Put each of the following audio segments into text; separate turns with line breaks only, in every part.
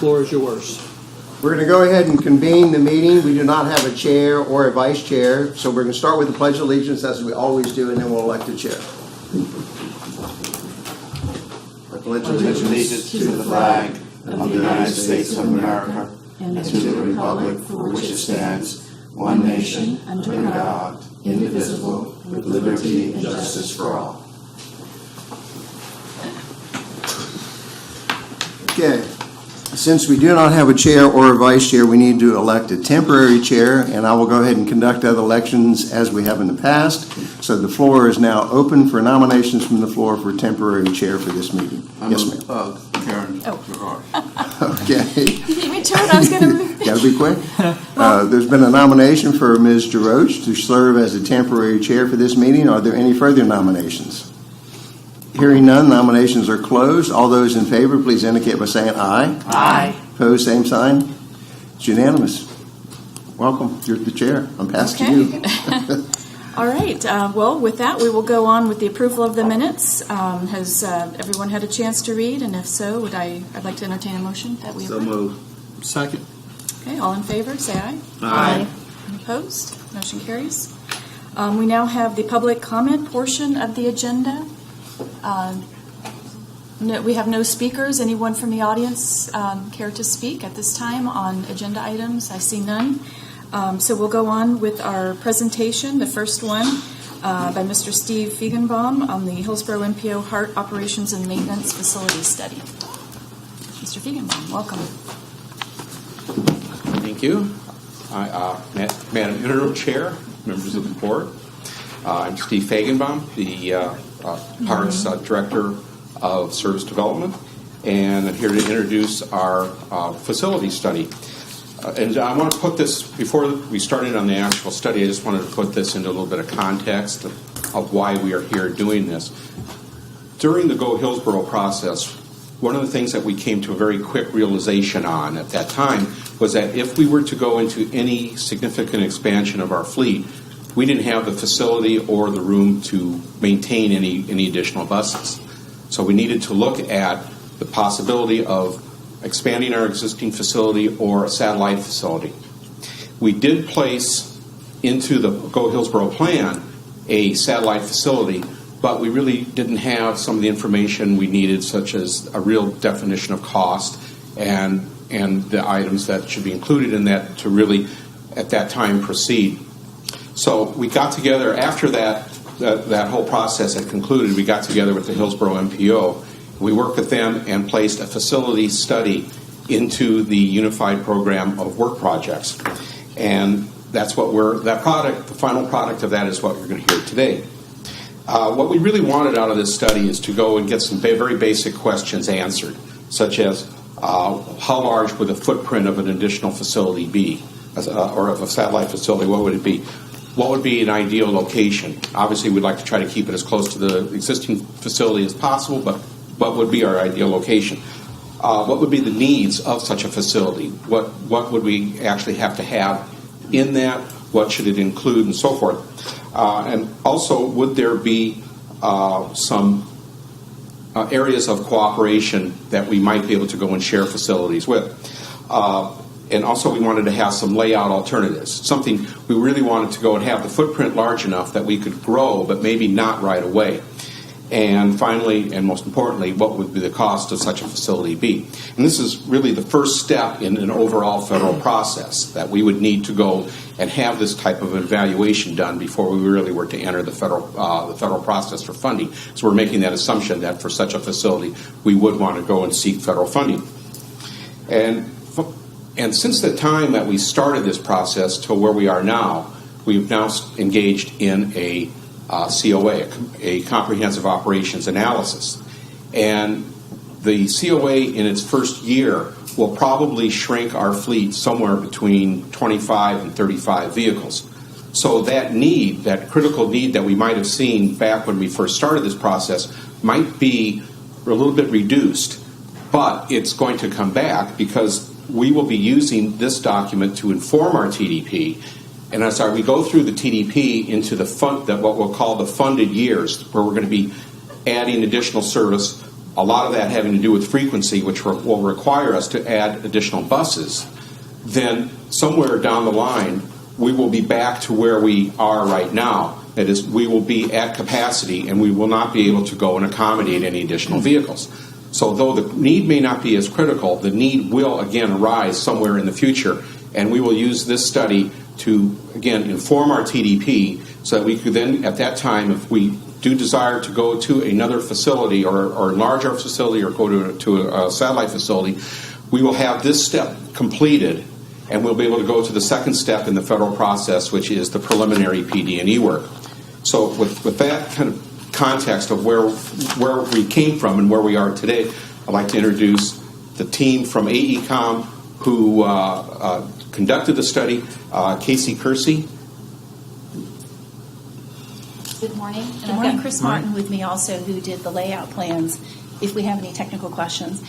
floor is yours.
We're going to go ahead and convene the meeting. We do not have a chair or a vice chair, so we're going to start with the Pledge of Allegiance as we always do, and then we'll elect a chair. I pledge
allegiance to the flag of the United States of America and to the republic for which it stands, one nation, under God, indivisible, with liberty and justice for all.
Okay. Since we do not have a chair or a vice chair, we need to elect a temporary chair, and I will go ahead and conduct other elections as we have in the past. So the floor is now open for nominations from the floor for temporary chair for this meeting. Yes, ma'am.
Karen.
Okay.
You beat me to it. I was going to move.
Got to be quick. There's been a nomination for Ms. DeRoche to serve as a temporary chair for this meeting. Are there any further nominations? Hearing none, nominations are closed. All those in favor, please indicate by saying aye.
Aye.
Opposed, same sign. It's unanimous. Welcome. You're the chair. I'm passing to you.
All right. Well, with that, we will go on with the approval of the minutes. Has everyone had a chance to read? And if so, I'd like to entertain a motion that we approve.
So moved.
Second.
Okay. All in favor, say aye.
Aye.
Any opposed? Motion carries. We now have the public comment portion of the agenda. We have no speakers. Anyone from the audience care to speak at this time on agenda items? I see none. So we'll go on with our presentation. The first one by Mr. Steve Feigenbaum on the Hillsborough MPO HART Operations and Maintenance Facility Study. Mr. Feigenbaum, welcome.
Thank you. Madam Interim Chair, members of the board. I'm Steve Feigenbaum, the HART's Director of Service Development, and I'm here to introduce our facility study. And I want to put this, before we started on the actual study, I just wanted to put this into a little bit of context of why we are here doing this. During the Go Hillsborough process, one of the things that we came to a very quick realization on at that time was that if we were to go into any significant expansion of our fleet, we didn't have the facility or the room to maintain any additional buses. So we needed to look at the possibility of expanding our existing facility or a satellite facility. We did place into the Go Hillsborough plan a satellite facility, but we really didn't have some of the information we needed, such as a real definition of cost and the items that should be included in that to really, at that time, proceed. So we got together after that whole process had concluded. We got together with the Hillsborough MPO. We worked with them and placed a facility study into the unified program of work projects, and that's what the final product of that is what we're going to hear today. What we really wanted out of this study is to go and get some very basic questions answered, such as how large would the footprint of an additional facility be, or of a satellite facility? What would it be? What would be an ideal location? Obviously, we'd like to try to keep it as close to the existing facility as possible, but what would be our ideal location? What would be the needs of such a facility? What would we actually have to have in that? What should it include, and so forth? And also, would there be some areas of cooperation that we might be able to go and share facilities with? And also we wanted to have some layout alternatives, something we really wanted to go and have the footprint large enough that we could grow, but maybe not right away. And finally, and most importantly, what would be the cost of such a facility be? And this is really the first step in an overall federal process, that we would need to go and have this type of evaluation done before we really were to enter the federal process for funding. So we're making that assumption that for such a facility, we would want to go and seek federal funding. And since the time that we started this process to where we are now, we've now engaged in a COA, a Comprehensive Operations Analysis. And the COA in its first year will probably shrink our fleet somewhere between 25 and 35 vehicles. So that need, that critical need that we might have seen back when we first started this process might be a little bit reduced, but it's going to come back because we will be using this document to inform our TDP. And as we go through the TDP into what we'll call the funded years, where we're going to be adding additional service, a lot of that having to do with frequency, which will require us to add additional buses, then somewhere down the line, we will be back to where we are right now. That is, we will be at capacity and we will not be able to go and accommodate any additional vehicles. So though the need may not be as critical, the need will again arise somewhere in the future, and we will use this study to, again, inform our TDP so that we could then, at that time, if we do desire to go to another facility or enlarge our facility or go to a satellite facility, we will have this step completed, and we'll be able to go to the second step in the federal process, which is the preliminary PD&E work. So with that kind of context of where we came from and where we are today, I'd like to introduce the team from AECOM who conducted the study. Casey Kersey.
Good morning. And I've got Chris Martin with me also, who did the layout plans, if we have any technical questions.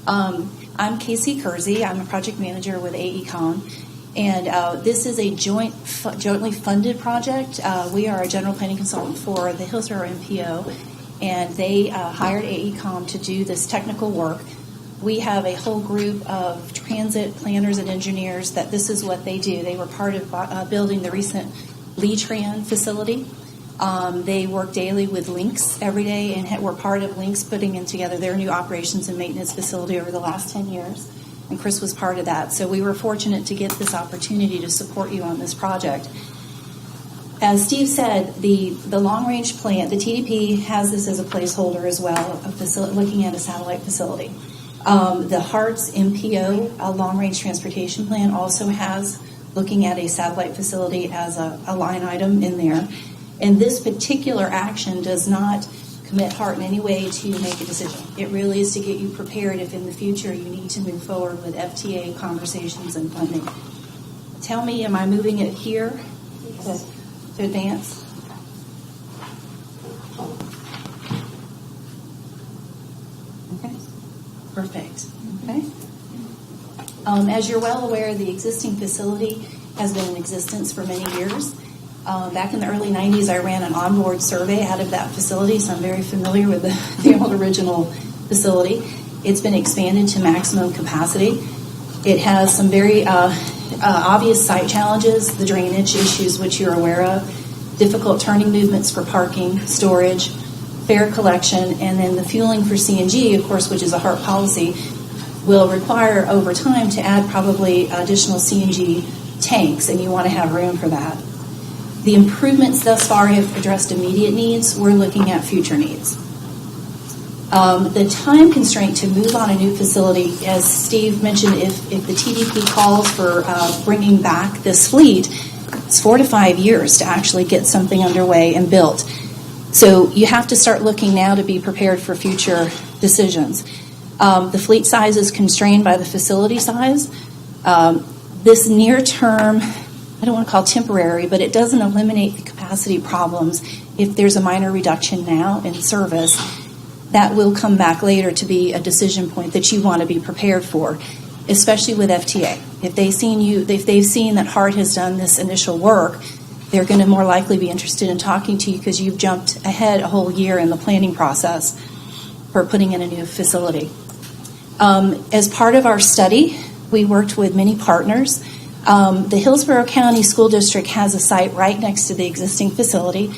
I'm Casey Kersey. I'm a project manager with AECOM. And this is a jointly funded project. We are a general planning consultant for the Hillsborough MPO, and they hired AECOM to do this technical work. We have a whole group of transit planners and engineers that this is what they do. They were part of building the recent Lee-Tran facility. They work daily with Lynx every day and were part of Lynx putting in together their new operations and maintenance facility over the last 10 years. And Chris was part of that. So we were fortunate to get this opportunity to support you on this project. As Steve said, the long-range plan, the TDP has this as a placeholder as well, looking at a satellite facility. The HART's MPO, a long-range transportation plan, also has looking at a satellite facility as a line item in there. And this particular action does not commit HART in any way to make a decision. It really is to get you prepared if in the future you need to move forward with FTA conversations and funding. Tell me, am I moving it here to advance? Okay, perfect. Okay. As you're well aware, the existing facility has been in existence for many years. Back in the early 90s, I ran an onboard survey out of that facility, so I'm very familiar with the old original facility. It's been expanded to maximum capacity. It has some very obvious site challenges, the drainage issues, which you're aware of, difficult turning movements for parking, storage, fare collection, and then the fueling for CNG, of course, which is a HART policy, will require over time to add probably additional CNG tanks, and you want to have room for that. The improvements thus far have addressed immediate needs. We're looking at future needs. The time constraint to move on a new facility, as Steve mentioned, if the TDP calls for bringing back this fleet, it's 4 to 5 years to actually get something underway and built. So you have to start looking now to be prepared for future decisions. The fleet size is constrained by the facility size. This near-term, I don't want to call it temporary, but it doesn't eliminate the capacity problems. If there's a minor reduction now in service, that will come back later to be a decision point that you want to be prepared for, especially with FTA. If they've seen that HART has done this initial work, they're going to more likely be interested in talking to you because you've jumped ahead a whole year in the planning process for putting in a new facility. As part of our study, we worked with many partners. The Hillsborough County School District has a site right next to the existing facility,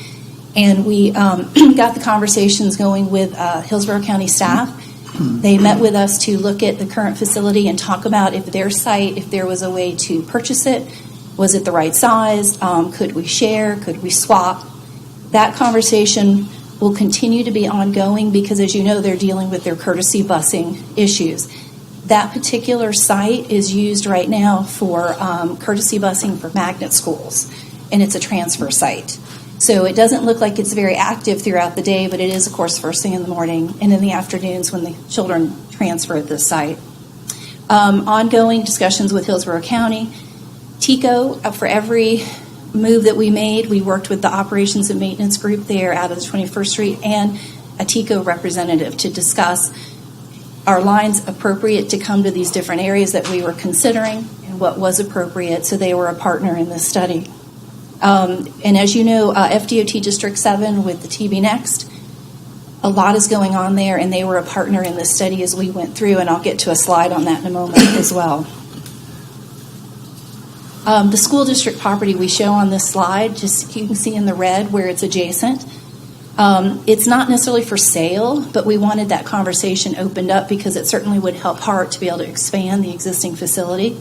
and we got the conversations going with Hillsborough County staff. They met with us to look at the current facility and talk about if their site, if there was a way to purchase it, was it the right size, could we share, could we swap. That conversation will continue to be ongoing because, as you know, they're dealing with their courtesy busing issues. That particular site is used right now for courtesy busing for magnet schools, and it's a transfer site. So it doesn't look like it's very active throughout the day, but it is, of course, first thing in the morning and in the afternoons when the children transfer at this site. Ongoing discussions with Hillsborough County. TICO, for every move that we made, we worked with the operations and maintenance group there out of the 21st Street and a TICO representative to discuss are lines appropriate to come to these different areas that we were considering and what was appropriate, so they were a partner in this study. And as you know, FDOT District 7 with the TB Next, A lot is going on there, and they were a partner in this study as we went through, and I'll get to a slide on that in a moment as well. The school district property we show on this slide, just you can see in the red where it's adjacent. It's not necessarily for sale, but we wanted that conversation opened up because it certainly would help HART to be able to expand the existing facility.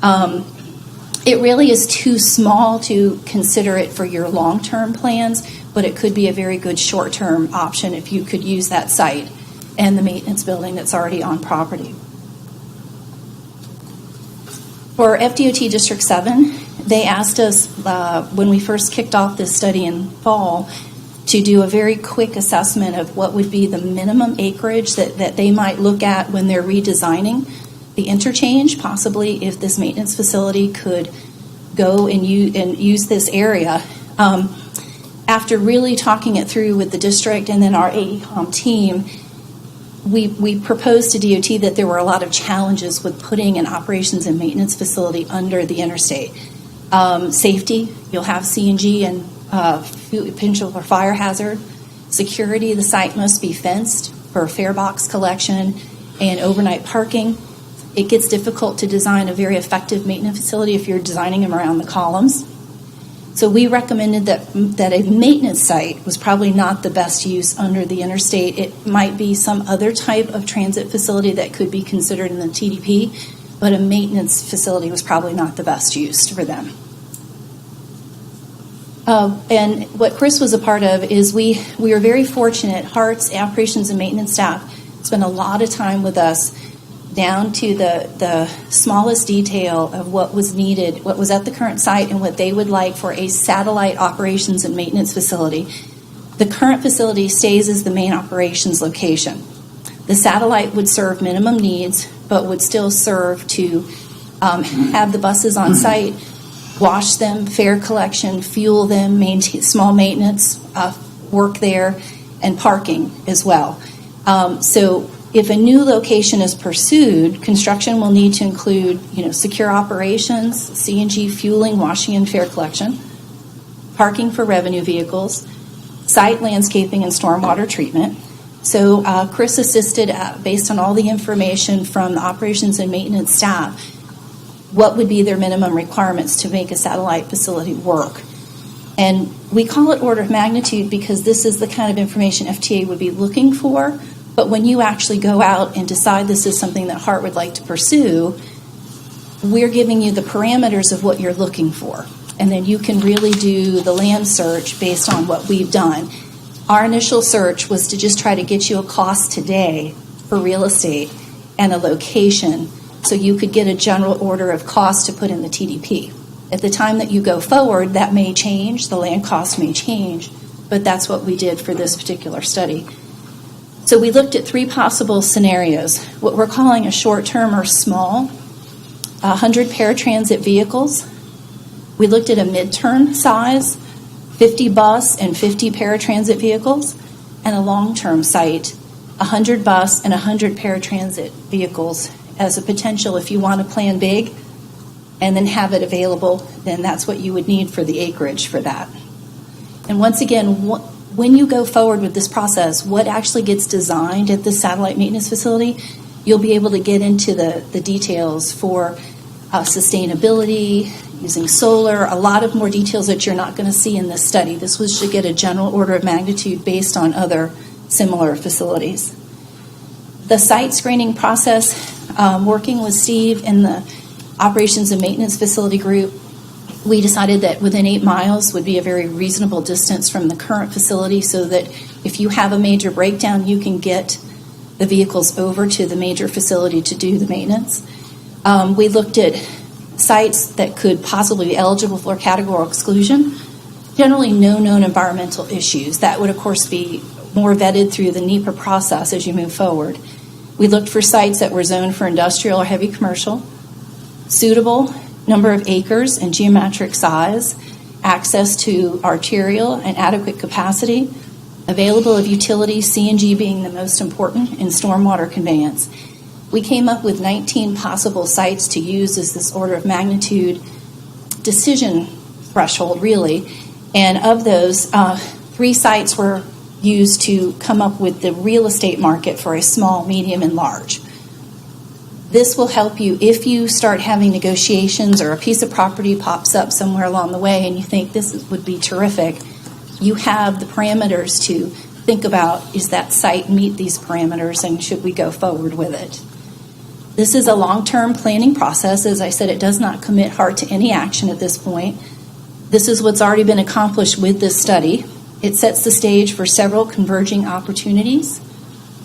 It really is too small to consider it for your long-term plans, but it could be a very good short-term option if you could use that site and the maintenance building that's already on property. For FDOT District 7, they asked us when we first kicked off this study in fall to do a very quick assessment of what would be the minimum acreage that they might look at when they're redesigning the interchange, possibly if this maintenance facility could go and use this area. After really talking it through with the district and then our AECOM team, we proposed to DOT that there were a lot of challenges with putting an operations and maintenance facility under the interstate. Safety, you'll have CNG and potential for fire hazard. Security, the site must be fenced for fare box collection and overnight parking. It gets difficult to design a very effective maintenance facility if you're designing them around the columns. So we recommended that a maintenance site was probably not the best use under the interstate. It might be some other type of transit facility that could be considered in the TDP, but a maintenance facility was probably not the best use for them. And what Chris was a part of is we were very fortunate. HART's operations and maintenance staff spent a lot of time with us down to the smallest detail of what was needed, what was at the current site, and what they would like for a satellite operations and maintenance facility. The current facility stays as the main operations location. The satellite would serve minimum needs, but would still serve to have the buses on site, wash them, fare collection, fuel them, maintain small maintenance work there, and parking as well. So if a new location is pursued, construction will need to include, secure operations, CNG fueling, washing, and fare collection, parking for revenue vehicles, site landscaping, and stormwater treatment. So Chris assisted, based on all the information from the operations and maintenance staff, what would be their minimum requirements to make a satellite facility work. And we call it order of magnitude because this is the kind of information FTA would be looking for. But when you actually go out and decide this is something that HART would like to pursue, we're giving you the parameters of what you're looking for. And then you can really do the land search based on what we've done. Our initial search was to just try to get you a cost today for real estate and a location so you could get a general order of cost to put in the TDP. At the time that you go forward, that may change, the land cost may change, but that's what we did for this particular study. So we looked at 3 possible scenarios, what we're calling a short-term or small, 100 paratransit vehicles. We looked at a mid-term size, 50 bus and 50 paratransit vehicles, and a long-term site, 100 bus and 100 paratransit vehicles as a potential. If you want to plan big and then have it available, then that's what you would need for the acreage for that. And once again, when you go forward with this process, what actually gets designed at the satellite maintenance facility, you'll be able to get into the details for sustainability, using solar, a lot of more details that you're not going to see in this study. This was to get a general order of magnitude based on other similar facilities. The site screening process, working with Steve in the operations and maintenance facility group, we decided that within 8 miles would be a very reasonable distance from the current facility so that if you have a major breakdown, you can get the vehicles over to the major facility to do the maintenance. We looked at sites that could possibly be eligible for categorical exclusion. Generally, no known environmental issues. That would, of course, be more vetted through the NEPA process as you move forward. We looked for sites that were zoned for industrial or heavy commercial, suitable number of acres and geometric size, access to arterial and adequate capacity, available of utilities, CNG being the most important, and stormwater conveyance. We came up with 19 possible sites to use as this order of magnitude decision threshold, really. And of those, 3 sites were used to come up with the real estate market for a small, medium, and large. This will help you if you start having negotiations or a piece of property pops up somewhere along the way and you think would be terrific. You have the parameters to think about, is that site meet these parameters and should we go forward with it? This is a long-term planning process. As I said, it does not commit HART to any action at this point. This is what's already been accomplished with this study. It sets the stage for several converging opportunities,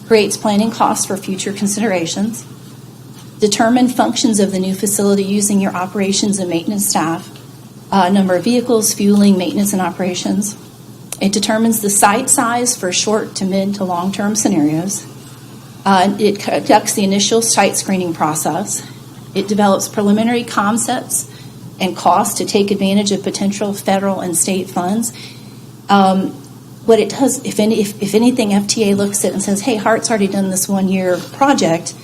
creates planning costs for future considerations, determine functions of the new facility using your operations and maintenance staff, number of vehicles, fueling, maintenance, and operations. It determines the site size for short to mid to long-term scenarios. It conducts the initial site screening process. It develops preliminary concepts and costs to take advantage of potential federal and state funds. What it does, if anything, FTA looks at it and says, hey, HART's already done this 1-year project,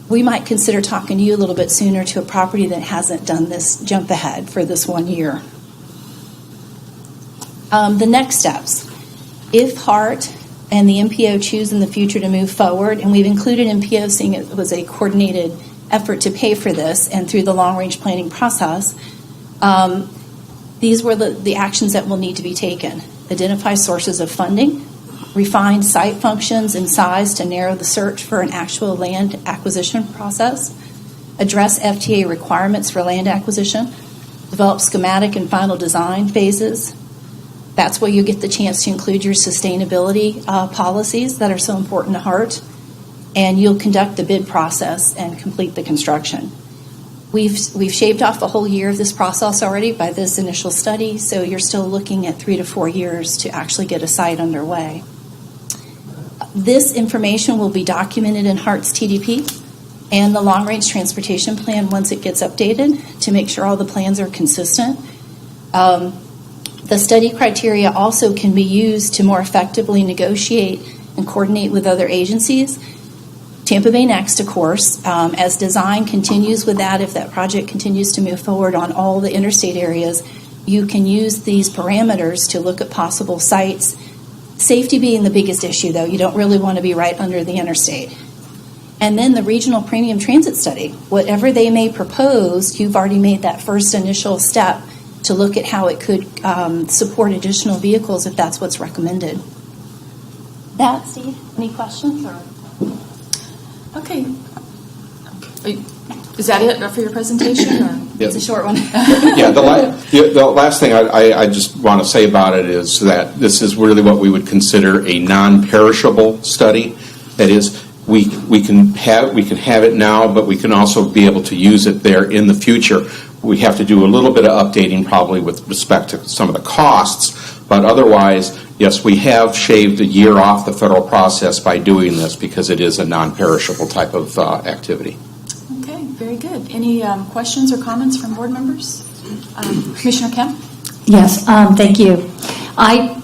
we might consider talking to you a little bit sooner to a property that hasn't done this jump ahead for this 1 year. The next steps. If HART and the MPO choose in the future to move forward, and we've included MPO seeing it was a coordinated effort to pay for this and through the long-range planning process, these were the actions that will need to be taken. Identify sources of funding, refine site functions and size to narrow the search for an actual land acquisition process, address FTA requirements for land acquisition, develop schematic and final design phases. That's where you get the chance to include your sustainability policies that are so important to HART, and you'll conduct the bid process and complete the construction. We've shaved off a whole year of this process already by this initial study, so you're still looking at 3 to 4 years to actually get a site underway. This information will be documented in HART's TDP and the long-range transportation plan once it gets updated to make sure all the plans are consistent. The study criteria also can be used to more effectively negotiate and coordinate with other agencies. Tampa Bay Next, of course, as design continues with that, if that project continues to move forward on all the interstate areas, you can use these parameters to look at possible sites. Safety being the biggest issue, though. You don't really want to be right under the interstate. And then the regional premium transit study. Whatever they may propose, you've already made that first initial step to look at how it could support additional vehicles if that's what's recommended. That, Steve, any questions?
Okay. Is that it for your presentation? Or?
It's a short one.
Yeah, the last thing I just want to say about it is that this is really what we would consider a non-perishable study. That is, we can have it now, but we can also be able to use it there in the future. We have to do a little bit of updating probably with respect to some of the costs, but otherwise, yes, we have shaved a year off the federal process by doing this because it is a non-perishable type of activity.
Okay, very good. Any questions or comments from board members? Commissioner Kemp?
Yes, thank you. I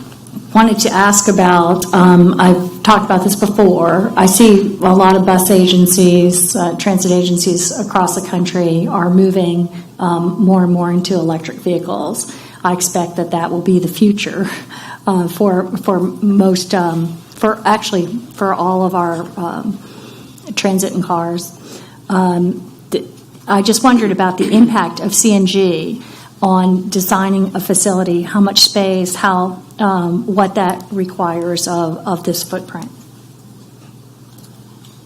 wanted to ask about, I've talked about this before, I see a lot of bus agencies, transit agencies across the country are moving more and more into electric vehicles. I expect that will be the future for most, for all of our transit and cars. I just wondered about the impact of CNG on designing a facility, how much space, what that requires of this footprint.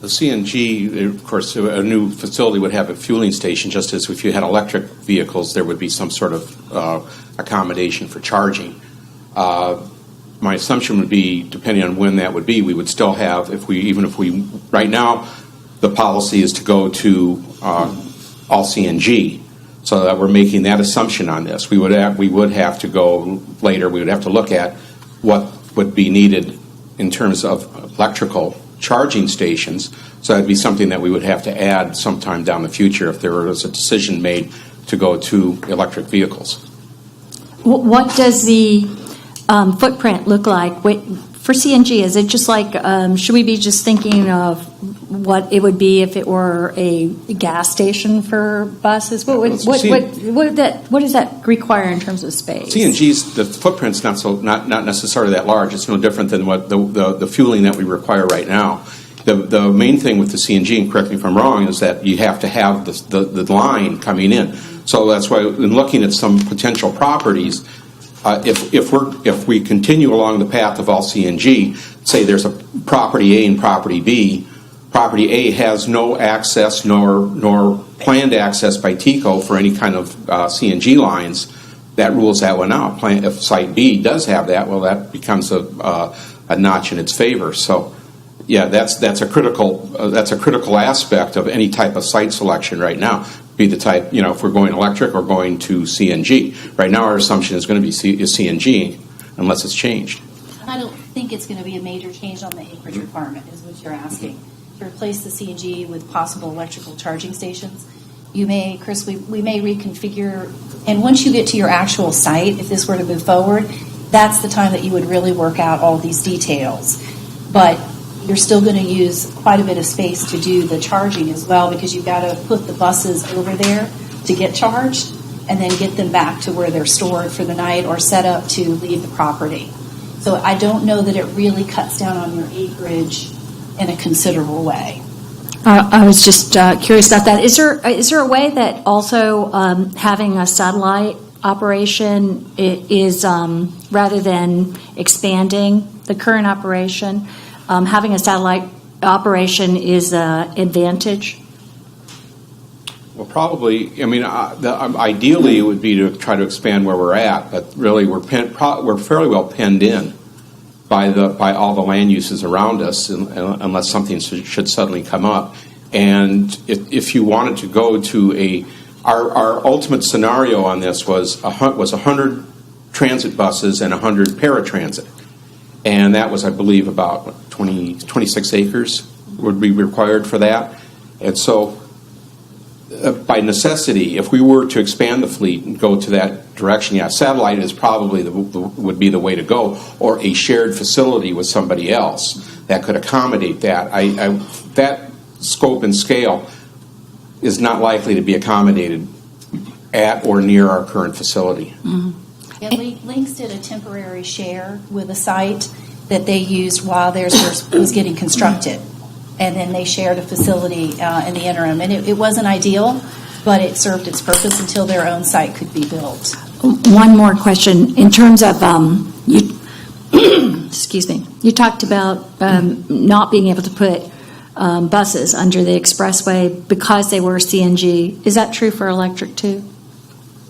The CNG, of course, a new facility would have a fueling station, just as if you had electric vehicles, there would be some sort of accommodation for charging. My assumption would be, depending on when that would be, we would still have, right now, the policy is to go to all CNG, so that we're making that assumption on this. We would have to go later, we would have to look at what would be needed in terms of electrical charging stations, so that'd be something that we would have to add sometime down the future if there was a decision made to go to electric vehicles.
What does the footprint look like For CNG, is it just like, should we be just thinking of what it would be if it were a gas station for buses? What does that require in terms of space?
CNG's, the footprint's not necessarily that large. It's no different than what the fueling that we require right now. The main thing with the CNG, and correct me if I'm wrong, is that you have to have the line coming in. So that's why, in looking at some potential properties, if we continue along the path of all CNG, say there's a property A and property B. Property A has no access nor planned access by TECO for any kind of CNG lines. That rules that one out. If Site B does have that, well, that becomes a notch in its favor. So, yeah, that's a critical aspect of any type of site selection right now. Be the type, if we're going electric or going to CNG. Right now, our assumption is going to be CNG unless it's changed.
I don't think it's going to be a major change on the acreage requirement, is what you're asking. To replace the CNG with possible electrical charging stations, you may, Chris, we may reconfigure. And once you get to your actual site, if this were to move forward, that's the time that you would really work out all these details. But you're still going to use quite a bit of space to do the charging as well, because you've got to put the buses over there to get charged and then get them back to where they're stored for the night or set up to leave the property. So I don't know that it really cuts down on your acreage in a considerable way.
I was just curious about that. Is there a way that also having a satellite operation is, rather than expanding the current operation, having a satellite operation is an advantage?
Well, probably. I mean, ideally it would be to try to expand where we're at, but really we're fairly well penned in by all the land uses around us, unless something should suddenly come up. And if you wanted to go to our ultimate scenario on this was 100 transit buses and 100 paratransit. And that was, I believe, about 26 acres would be required for that. And so, by necessity, if we were to expand the fleet and go to that direction, yeah, satellite is probably would be the way to go, or a shared facility with somebody else that could accommodate that. That scope and scale is not likely to be accommodated at or near our current facility.
Mm-hmm.
Yeah, Lynx did a temporary share with a site that they used while theirs was getting constructed. And then they shared a facility in the interim. And it wasn't ideal, but it served its purpose until their own site could be built.
One more question. In terms of, excuse me, you talked about not being able to put buses under the expressway because they were CNG. Is that true for electric too?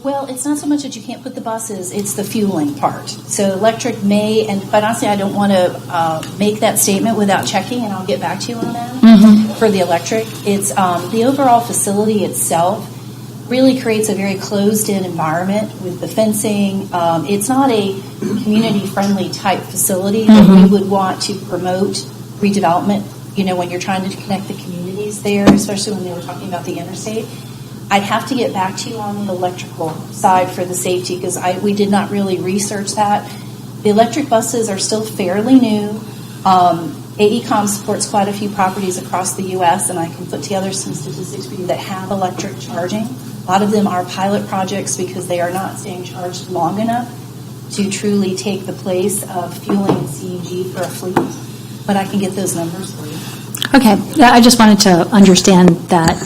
Well, it's not so much that you can't put the buses, it's the fueling part. So electric may, and quite honestly, I don't want to make that statement without checking, and I'll get back to you on that. Mm-hmm. For the electric, it's the overall facility itself really creates a very closed-in environment with the fencing. It's not a community-friendly type facility that we would want to promote redevelopment, when you're trying to connect the communities there, especially when they were talking about the interstate. I'd have to get back to you on the electrical side for the safety, because we did not really research that. The electric buses are still fairly new. AECOM supports quite a few properties across the U.S., and I can put together some statistics for you that have electric charging. A lot of them are pilot projects because they are not staying charged long enough to truly take the place of fueling CNG for a fleet. But I can get those numbers for you.
Okay. Yeah, I just wanted to understand that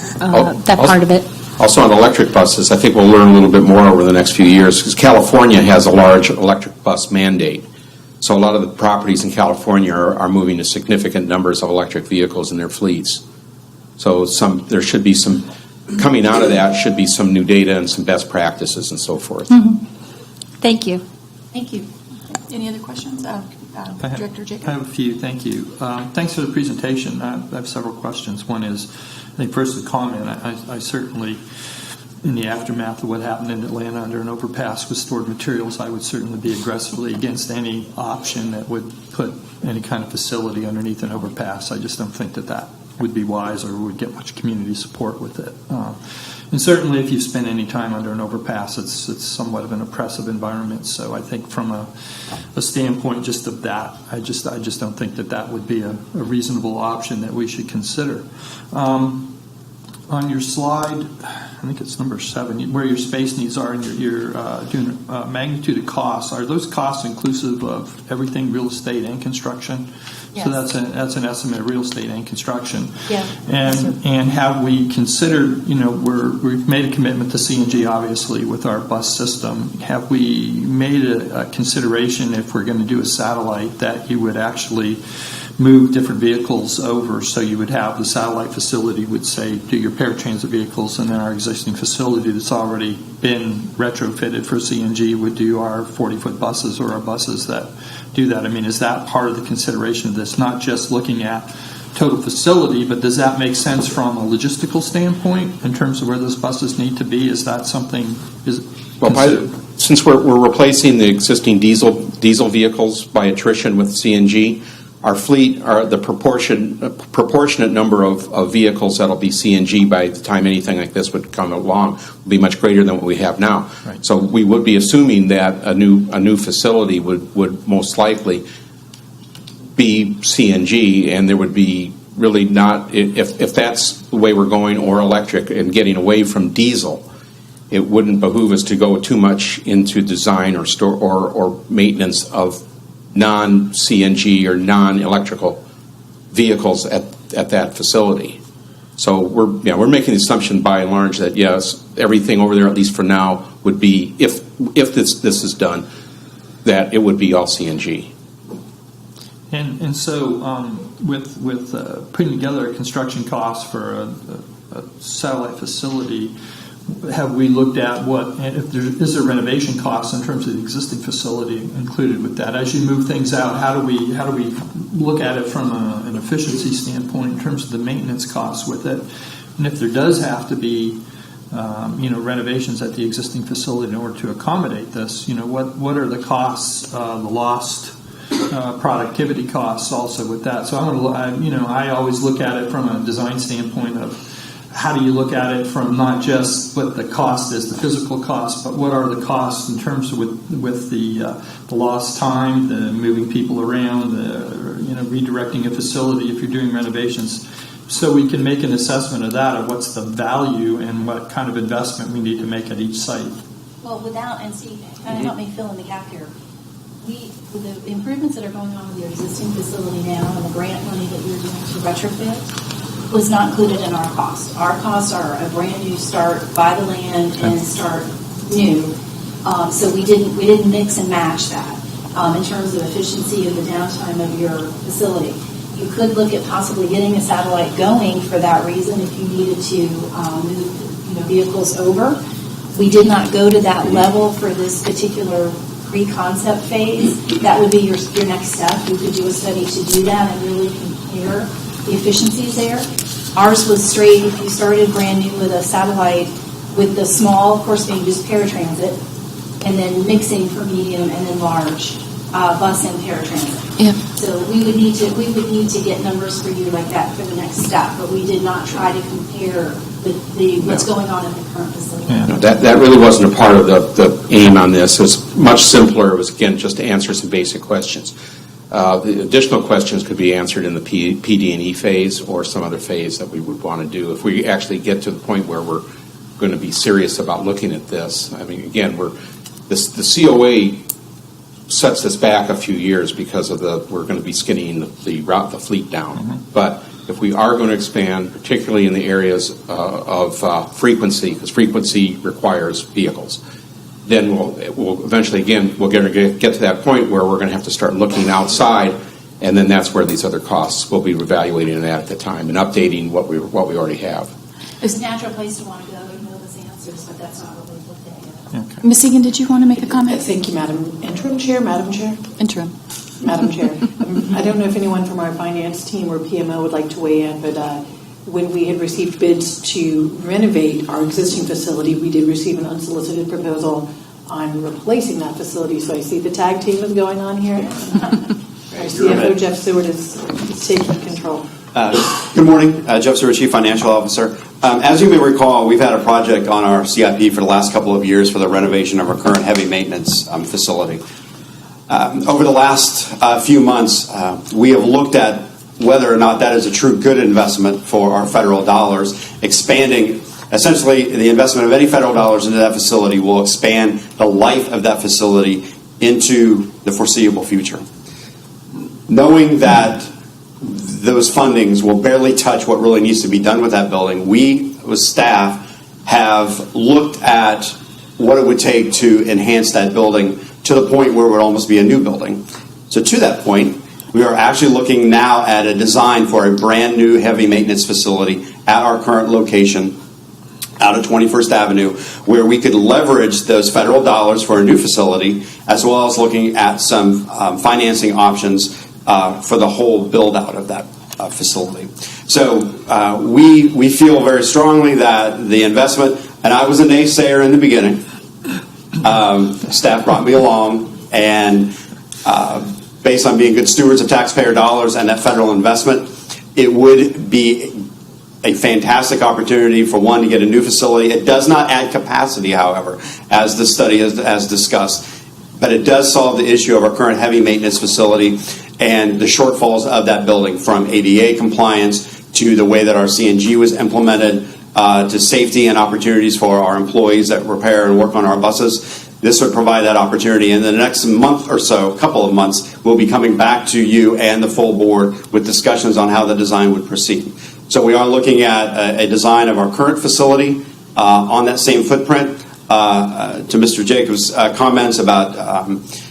part of it.
Also on electric buses, I think we'll learn a little bit more over the next few years, because California has a large electric bus mandate. So a lot of the properties in California are moving to significant numbers of electric vehicles in their fleets. So there should be some, coming out of that should be some new data and some best practices and so forth.
Mm-hmm. Thank you.
Thank you.
Any other questions? Director Jacob?
I have a few, thank you. Thanks for the presentation. I have several questions. One is, I think first the comment, I certainly, in the aftermath of what happened in Atlanta under an overpass with stored materials, I would certainly be aggressively against any option that would put any kind of facility underneath an overpass. I just don't think that would be wise or would get much community support with it. And certainly, if you spend any time under an overpass, it's somewhat of an oppressive environment. So I think from a standpoint just of that, I just don't think that would be a reasonable option that we should consider. On your slide, I think it's number 7, where your space needs are, and you're doing magnitude of costs. Are those costs inclusive of everything, real estate and construction?
Yes.
So that's an estimate of real estate and construction.
Yeah.
And have we considered? We've made a commitment to CNG, obviously, with our bus system. Have we made a consideration if we're going to do a satellite that you would actually move different vehicles over, so you would have the satellite facility would say do your paratransit vehicles, and then our existing facility that's already been retrofitted for CNG would do our 40-foot buses or our buses that do that. I mean, is that part of the consideration of this, not just looking at total facility, but does that make sense from a logistical standpoint in terms of where those buses need to be? Is that something?
Since we're replacing the existing diesel vehicles by attrition with CNG, our fleet, the proportionate number of vehicles that'll be CNG by the time anything like this would come along will be much greater than what we have now.
Right.
So we would be assuming that a new facility would most likely be CNG, and there would be really not, if that's the way we're going, or electric, and getting away from diesel, it wouldn't behoove us to go too much into design or store or maintenance of non-CNG or non-electrical vehicles at that facility. So we're making the assumption by and large that yes, everything over there, at least for now, would be, if this is done, that it would be all CNG.
And so with putting together a construction cost for a satellite facility, have we looked at is there renovation costs in terms of the existing facility included with that? As you move things out, how do we look at it from an efficiency standpoint in terms of the maintenance costs with it? And if there does have to be renovations at the existing facility in order to accommodate this, what are the costs, the lost productivity costs also with that? So I always look at it from a design standpoint of how do you look at it from not just what the cost is, the physical cost, but what are the costs in terms of with the lost time, the moving people around, the redirecting a facility if you're doing renovations, so we can make an assessment of that, of what's the value and what kind of investment we need to make at each site.
Well, and Steve, kind of help me fill in the gap here. With the improvements that are going on with your existing facility now and the grant money that you're doing to retrofit was not included in our cost. Our costs are a brand new start, buy the land and start new. So we didn't mix and match that in terms of efficiency of the downtime of your facility. You could look at possibly getting a satellite going for that reason if you needed to move vehicles over. We did not go to that level for this particular pre-concept phase. That would be your next step. You could do a study to do that and really compare the efficiencies there. Ours was straight, if you started brand new with a satellite, with the small, of course, being just paratransit, and then mixing for medium and then large bus and paratransit.
Yeah.
So we would need to get numbers for you like that for the next step, but we did not try to compare what's going on in the current facility.
Yeah.
That really wasn't a part of the aim on this. It was much simpler. It was, again, just to answer some basic questions. The additional questions could be answered in the PD&E phase or some other phase that we would want to do. If we actually get to the point where we're going to be serious about looking at this, I mean, again, the COA sets this back a few years because of we're going to be skinning the fleet down. Mm-hmm. But if we are going to expand, particularly in the areas of frequency, because frequency requires vehicles, then we'll eventually, again, we're going to get to that point where we're going to have to start looking outside, and then that's where these other costs, we'll be evaluating that at the time and updating what we already have.
It's a natural place to want to go and know those answers, but that's not what we've looked at yet.
Okay.
Ms. Egan, did you want to make a comment?
Thank you, Madam Interim Chair. Madam Chair.
Interim.
Madam Chair. I don't know if anyone from our finance team or PMO would like to weigh in, but when we had received bids to renovate our existing facility, we did receive an unsolicited proposal on replacing that facility. So I see the tag team is going on here. Our CFO, Jeff Seward, is taking control.
Good morning. Jeff Stewart, Chief Financial Officer. As you may recall, we've had a project on our CIP for the last couple of years for the renovation of our current heavy maintenance facility. Over the last few months, we have looked at whether or not that is a true good investment for our federal dollars. Expanding, essentially, the investment of any federal dollars into that facility will expand the life of that facility into the foreseeable future. Knowing that those fundings will barely touch what really needs to be done with that building, we, with staff, have looked at what it would take to enhance that building to the point where it would almost be a new building. So to that point, we are actually looking now at a design for a brand new heavy maintenance facility at our current location out of 21st Avenue, where we could leverage those federal dollars for a new facility, as well as looking at some financing options for the whole build-out of that facility. So we feel very strongly that the investment, and I was a naysayer in the beginning, staff brought me along, and based on being good stewards of taxpayer dollars and that federal investment, it would be a fantastic opportunity for one to get a new facility. It does not add capacity, however, as the study has discussed, but it does solve the issue of our current heavy maintenance facility and the shortfalls of that building, from ADA compliance to the way that our CNG was implemented, to safety and opportunities for our employees that repair and work on our buses. This would provide that opportunity. And in the next month or so, couple of months, we'll be coming back to you and the full board with discussions on how the design would proceed. So we are looking at a design of our current facility on that same footprint. To Mr. Jacobs' comments about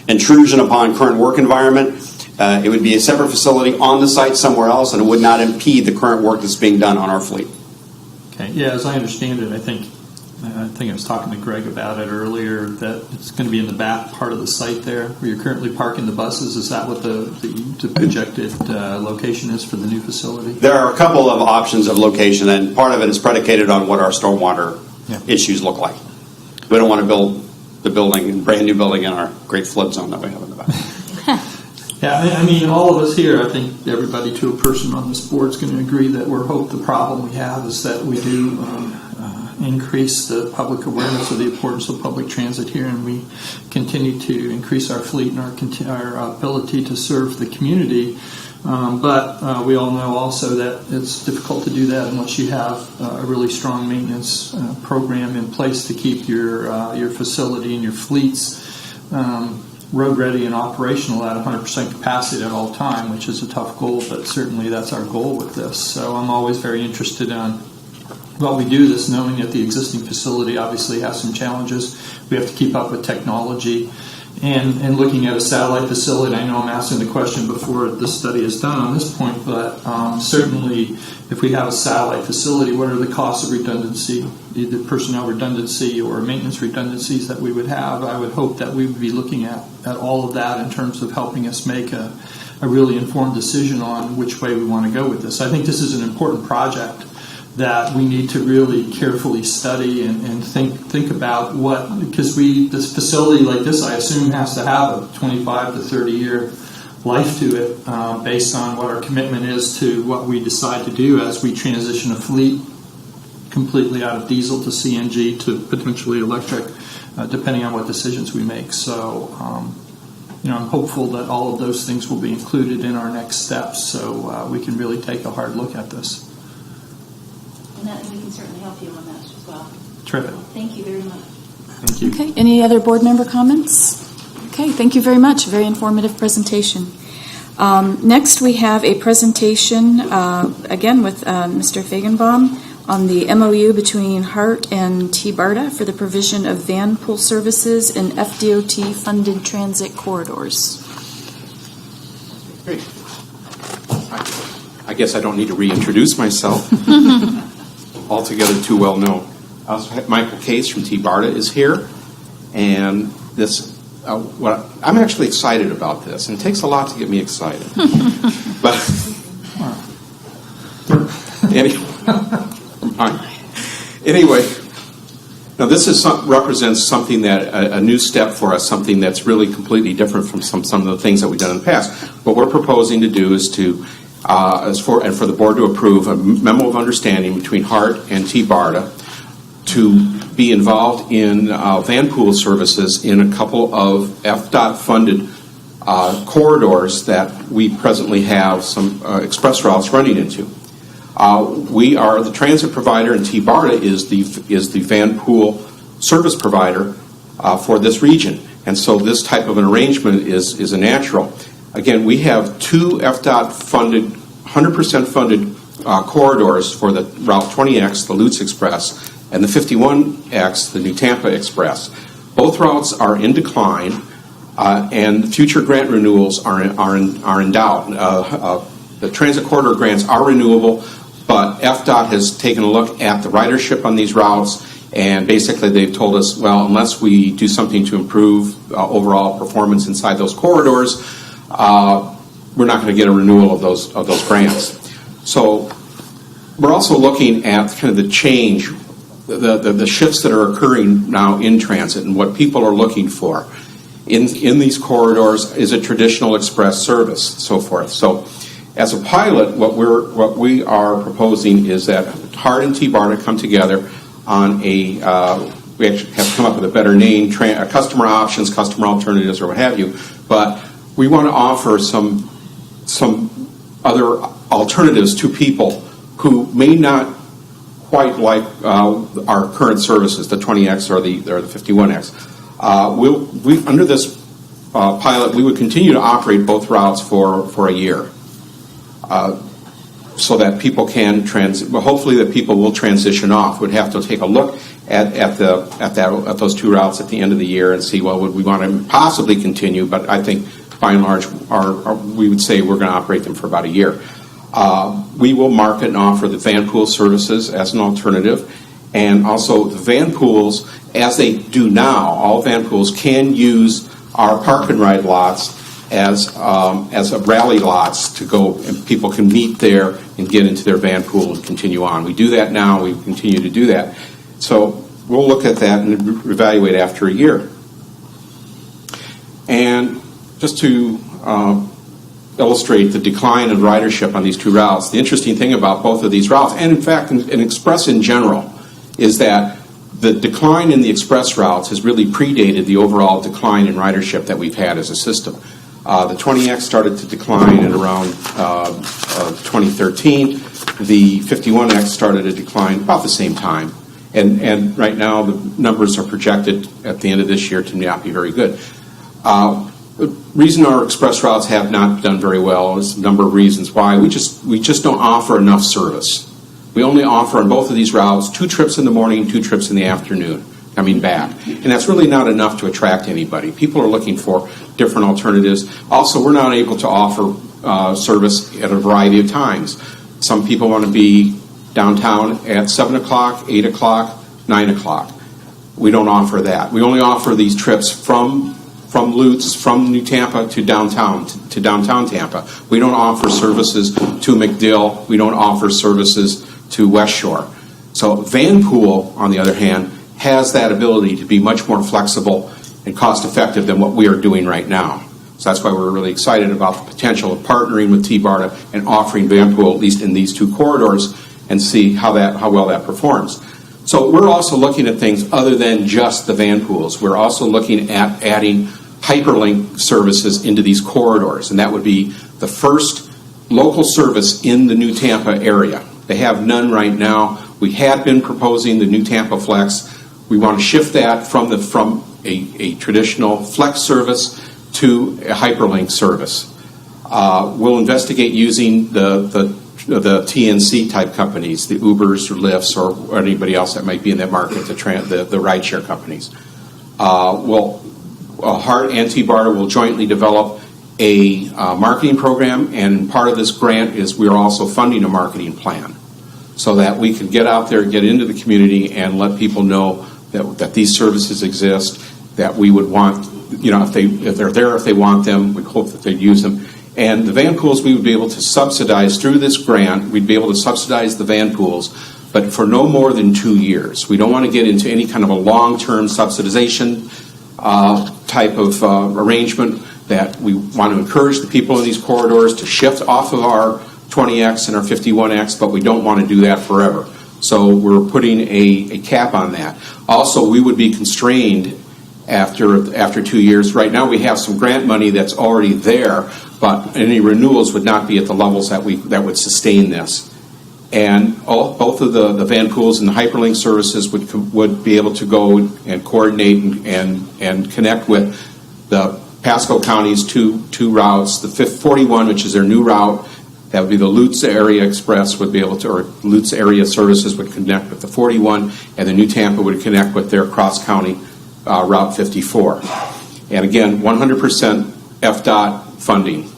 intrusion upon current work environment, it would be a separate facility on the site somewhere else, and it would not impede the current work that's being done on our fleet.
Okay. Yeah, as I understand it, I think I was talking to Greg about it earlier, that it's going to be in the back part of the site there where you're currently parking the buses. Is that what the projected location is for the new facility?
There are a couple of options of location, and part of it is predicated on what our stormwater issues look like. We don't want to build the building, brand new building, in our great flood zone that we have in the back.
Yeah, I mean, all of us here, I think everybody to a person on this board is going to agree that the problem we have is that we do increase the public awareness of the importance of public transit here, and we continue to increase our fleet and our ability to serve the community. But we all know also that it's difficult to do that unless you have a really strong maintenance program in place to keep your facility and your fleets road ready and operational at 100% capacity at all time, which is a tough goal, but certainly that's our goal with this. So I'm always very interested in while we do this, knowing that the existing facility obviously has some challenges. We have to keep up with technology. And looking at a satellite facility, I know I'm asking the question before this study is done on this point, but certainly if we have a satellite facility, what are the costs of redundancy, either personnel redundancy or maintenance redundancies that we would have? I would hope that we would be looking at all of that in terms of helping us make a really informed decision on which way we want to go with this. I think this is an important project that we need to really carefully study and think about because this facility like this, I assume, has to have a 25 to 30 year life to it based on what our commitment is to what we decide to do as we transition a fleet completely out of diesel to CNG to potentially electric, depending on what decisions we make. So, I'm hopeful that all of those things will be included in our next steps so we can really take a hard look at this.
And we can certainly help you on that as well.
Terrific.
Thank you very much.
Thank you.
Okay, any other board member comments? Okay, thank you very much. Very informative presentation. Next, we have a presentation, again with Mr. Fagenbaum, on the MOU between HART and T-BARTA for the provision of van pool services in FDOT-funded transit corridors.
Great. I guess I don't need to reintroduce myself. Altogether too well known. Michael Case from T-BARTA is here, and this. I'm actually excited about this, and it takes a lot to get me excited. But anyway, now this represents something that a new step for us, something that's really completely different from some of the things that we've done in the past. What we're proposing to do is to and for the board to approve a memo of understanding between HART and T-BARTA to be involved in van pool services in a couple of FDOT-funded corridors that we presently have some express routes running into. We are the transit provider, and T-BARTA is the van pool service provider for this region. And so this type of an arrangement is a natural. Again, we have two FDOT-funded, 100% funded corridors for the Route 20X, the Lutz Express, and the 51X, the New Tampa Express. Both routes are in decline, and future grant renewals are in doubt. The transit corridor grants are renewable, but FDOT has taken a look at the ridership on these routes, and basically they've told us, well, unless we do something to improve overall performance inside those corridors, we're not going to get a renewal of those grants. So we're also looking at kind of the change, the shifts that are occurring now in transit and what people are looking for in these corridors. Is a traditional express service, so forth. So as a pilot, what we are proposing is that HART and T-BARTA come together on we actually have come up with a better name, customer options, customer alternatives, or what have you, but we want to offer some other alternatives to people who may not quite like our current services, the 20X or the 51X. Under this pilot, we would continue to operate both routes for a year, so that people can hopefully that people will transition off. We'd have to take a look at those two routes at the end of the year and see, well, would we want to possibly continue? But I think by and large, we would say we're going to operate them for about a year. We will market and offer the van pool services as an alternative, and also the van pools, as they do now, all van pools can use our park and ride lots as a rally lots to go, and people can meet there and get into their van pool and continue on. We do that now. We continue to do that. So we'll look at that and evaluate after a year. And just to illustrate the decline in ridership on these two routes, the interesting thing about both of these routes, and in fact in Express in general, is that the decline in the express routes has really predated the overall decline in ridership that we've had as a system. The 20X started to decline in around 2013. The 51X started to decline about the same time. And right now the numbers are projected at the end of this year to not be very good. The reason our express routes have not done very well is a number of reasons why. We just don't offer enough service. We only offer on both of these routes 2 trips in the morning, 2 trips in the afternoon, coming back. And that's really not enough to attract anybody. People are looking for different alternatives. Also, we're not able to offer service at a variety of times. Some people want to be downtown at 7 o'clock, 8 o'clock, 9 o'clock. We don't offer that. We only offer these trips from Lutz, from New Tampa to downtown Tampa. We don't offer services to McDill. We don't offer services to West Shore. So van pool, on the other hand, has that ability to be much more flexible and cost effective than what we are doing right now. So that's why we're really excited about the potential of partnering with T-BARTA and offering van pool, at least in these 2 corridors, and see how well that performs. So we're also looking at things other than just the van pools. We're also looking at adding hyperlink services into these corridors, and that would be the first local service in the New Tampa area. They have none right now. We had been proposing the New Tampa Flex. We want to shift that from a traditional Flex service to a hyperlink service. We'll investigate using the TNC type companies, the Ubers or Lyfts or anybody else that might be in that market, the rideshare companies. HART and T-BARTA will jointly develop a marketing program, and part of this grant is we are also funding a marketing plan so that we can get out there, get into the community, and let people know that these services exist, that we would want, if they're there, if they want them, we hope that they'd use them. And the van pools we would be able to subsidize through this grant. We'd be able to subsidize the van pools, but for no more than 2 years. We don't want to get into any kind of a long-term subsidization type of arrangement. That we want to encourage the people in these corridors to shift off of our 20X and our 51X, but we don't want to do that forever. So we're putting a cap on that. Also, we would be constrained after 2 years. Right now we have some grant money that's already there, but any renewals would not be at the levels that would sustain this. And both of the van pools and the hyperlink services would be able to go and coordinate and connect with the Pasco County's two routes. The 41, which is their new route, that would be the Lutz Area Express would be able to, or Lutz Area Services would connect with the 41, and the New Tampa would connect with their cross-county Route 54. And again, 100% FDOT funding.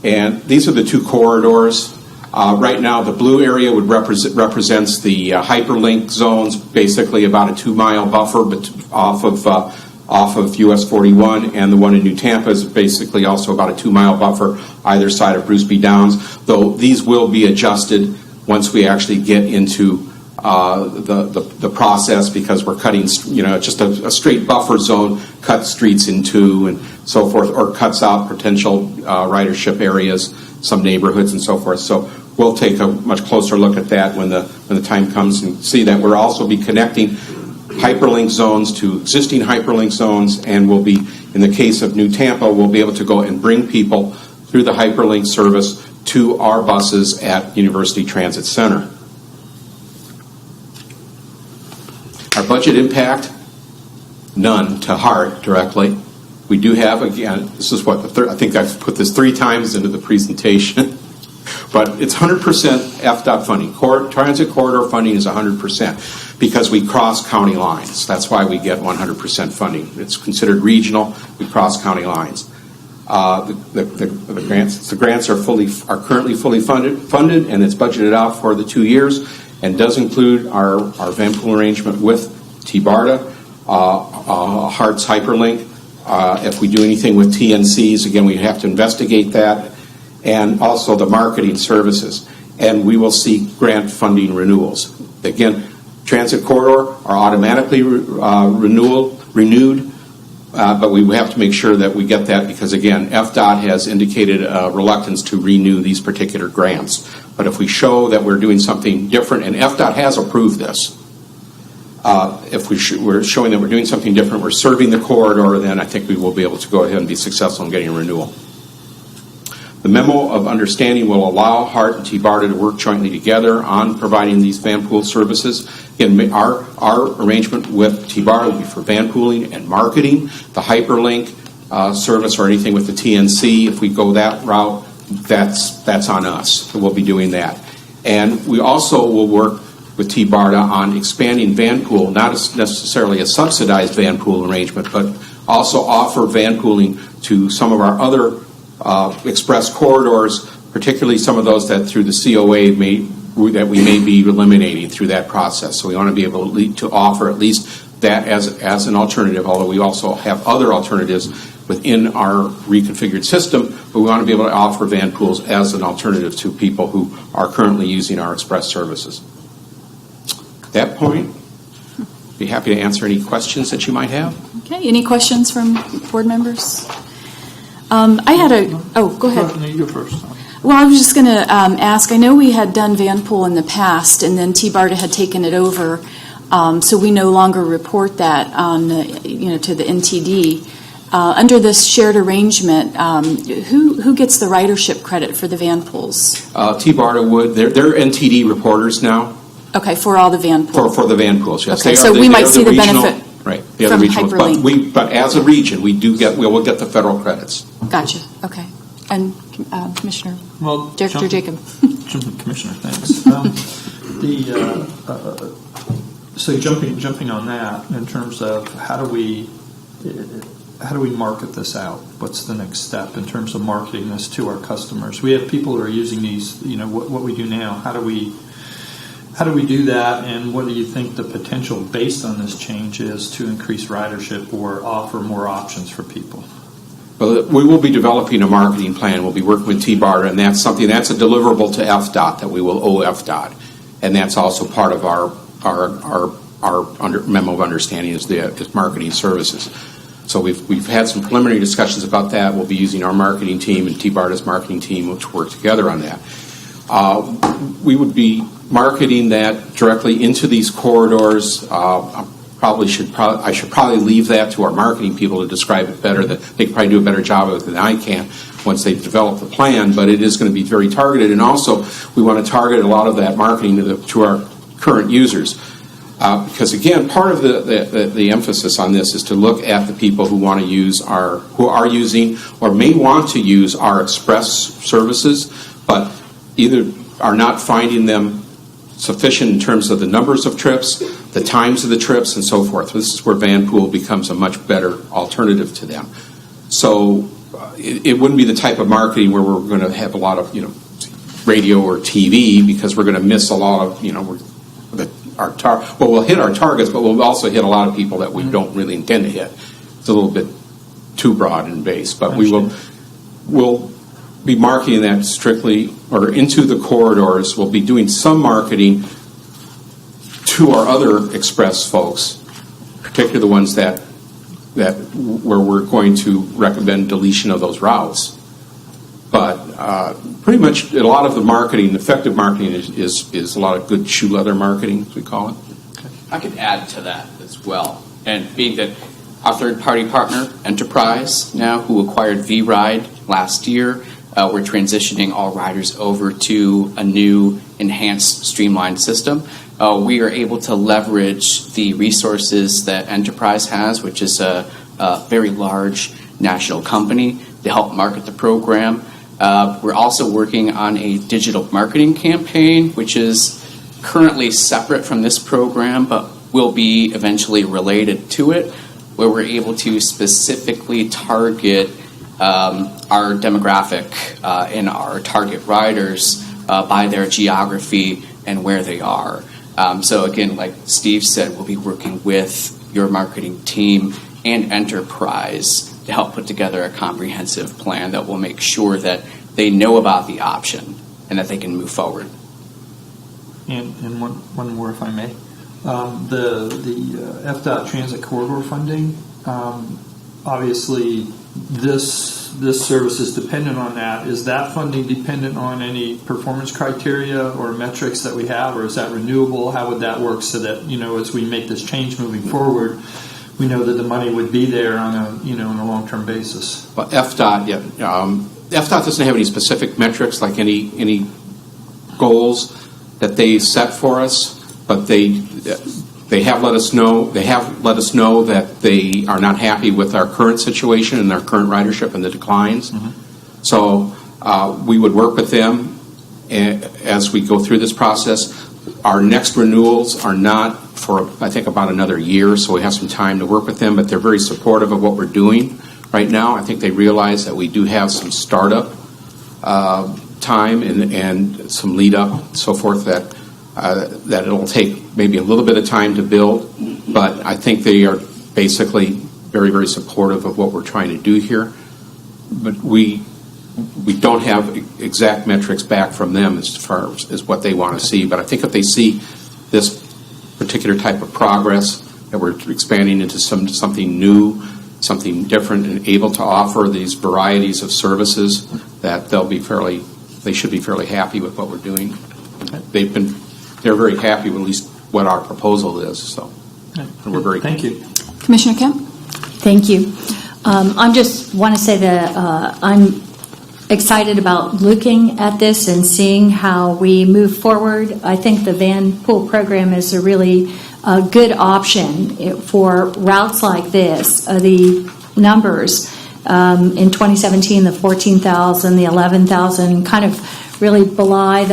And these are the two corridors. Right now, the blue area would represents the hyperlink zones, basically about a 2-mile buffer off of US 41, and the one in New Tampa is basically also about a 2-mile buffer either side of Bruce B. Downs, though these will be adjusted once we actually get into the process, because we're cutting, just a straight buffer zone cuts streets in two and so forth, or cuts out potential ridership areas, some neighborhoods and so forth. So we'll take a much closer look at that when the time comes, and see that we'll also be connecting hyperlink zones to existing hyperlink zones, and we'll be, in the case of New Tampa, we'll be able to go and bring people through the hyperlink service to our buses at University Transit Center. Our budget impact, none to HART directly. We do have, again, this is what, I think I've put this 3 times into the presentation, but it's 100% FDOT funding. Transit corridor funding is 100% because we cross county lines. That's why we get 100% funding. It's considered regional. We cross county lines. The grants are currently fully funded, and it's budgeted out for the 2 years, and does include our van pool arrangement with T-BARTA, HART's hyperlink. If we do anything with TNCs, again, we have to investigate that, and also the marketing services. And we will see grant funding renewals. Again, transit corridor are automatically renewed, but we have to make sure that we get that, because, again, FDOT has indicated a reluctance to renew these particular grants. But if we show that we're doing something different, and FDOT has approved this, if we're showing that we're doing something different, we're serving the corridor, then I think we will be able to go ahead and be successful in getting a renewal. The memo of understanding will allow HART and T-BARTA to work jointly together on providing these van pool services. Again, our arrangement with T-BARTA will be for van pooling and marketing. The hyperlink service or anything with the TNC, if we go that route, that's on us. We'll be doing that. And we also will work with T-BARTA on expanding van pool, not necessarily a subsidized van pool arrangement, but also offer van pooling to some of our other express corridors, particularly some of those that through the COA that we may be eliminating through that process. So we want to be able to offer at least that as an alternative, although we also have other alternatives within our reconfigured system, but we want to be able to offer van pools as an alternative to people who are currently using our express services. At that point, be happy to answer any questions that you might have.
Okay, any questions from board members? Go ahead.
You go first.
Well, I was just going to ask, I know we had done van pool in the past, and then T-BARTA had taken it over, so we no longer report that on to the NTD. Under this shared arrangement, who gets the ridership credit for the van pools?
T-BARTA would. They're NTD reporters now.
Okay, for all the van pools.
For the van pools, yes.
Okay, so we might see the benefit.
Right, the other regional, but as a region, we will get the federal credits.
Gotcha. Okay, and Commissioner, Director Jacob.
Commissioner, thanks. So jumping on that in terms of how do we market this out? What's the next step in terms of marketing this to our customers? We have people who are using these. What we do now. How do we do that, and what do you think the potential based on this change is to increase ridership or offer more options for people?
Well, we will be developing a marketing plan. We'll be working with T-BARTA, and that's a deliverable to FDOT that we will owe FDOT, and that's also part of our memo of understanding is marketing services. So we've had some preliminary discussions about that. We'll be using our marketing team and T-BARTA's marketing team, which work together on that. We would be marketing that directly into these corridors. I should probably leave that to our marketing people to describe it better. That they could probably do a better job of it than I can once they've developed the plan. But it is going to be very targeted, and also we want to target a lot of that marketing to our current users. Because again, part of the emphasis on this is to look at the people who want to who are using or may want to use our express services, but either are not finding them sufficient in terms of the numbers of trips, the times of the trips, and so forth. This is where Vanpool becomes a much better alternative to them. So it wouldn't be the type of marketing where we're going to have a lot of radio or TV, because we're going to miss a lot of we'll hit our targets, but we'll also hit a lot of people that we don't really intend to hit. It's a little bit too broad in base, but we'll be marketing that strictly or into the corridors. We'll be doing some marketing to our other express folks, particularly the ones that where we're going to recommend deletion of those routes. But pretty much a lot of the marketing, effective marketing, is a lot of good shoe leather marketing, as we call it.
I could add to that as well. And being that our third-party partner, Enterprise, now, who acquired V-Ride last year, we're transitioning all riders over to a new, enhanced, streamlined system. We are able to leverage the resources that Enterprise has, which is a very large national company, to help market the program. We're also working on a digital marketing campaign, which is currently separate from this program, but will be eventually related to it, where we're able to specifically target our demographic and our target riders by their geography and where they are. So again, like Steve said, we'll be working with your marketing team and Enterprise to help put together a comprehensive plan that will make sure that they know about the option and that they can move forward.
And one more, if I may. The FDOT Transit Corridor funding, obviously this service is dependent on that. Is that funding dependent on any performance criteria or metrics that we have, or is that renewable? How would that work so that, as we make this change moving forward, we know that the money would be there on a long-term basis?
Well, FDOT, FDOT doesn't have any specific metrics, like any goals that they set for us, but they have let us know. They have let us know that they are not happy with our current situation and our current ridership and the declines. Mm-hmm. So we would work with them as we go through this process. Our next renewals are not for, I think, about another year, so we have some time to work with them, but they're very supportive of what we're doing right now. I think they realize that we do have some startup time and some lead up and so forth, that it'll take maybe a little bit of time to build, but I think they are basically very, very supportive of what we're trying to do here. But we don't have exact metrics back from them as far as what they want to see. But I think if they see this particular type of progress, that we're expanding into something new, something different, and able to offer these varieties of services, that they should be fairly happy with what we're doing. They're very happy with at least what our proposal is. So we're very
thank you,
Commissioner Kemp.
Thank you. I just want to say that I'm excited about looking at this and seeing how we move forward. I think the Vanpool program is a really good option for routes like this. The numbers in 2017, the 14,000, the 11,000, kind of really belie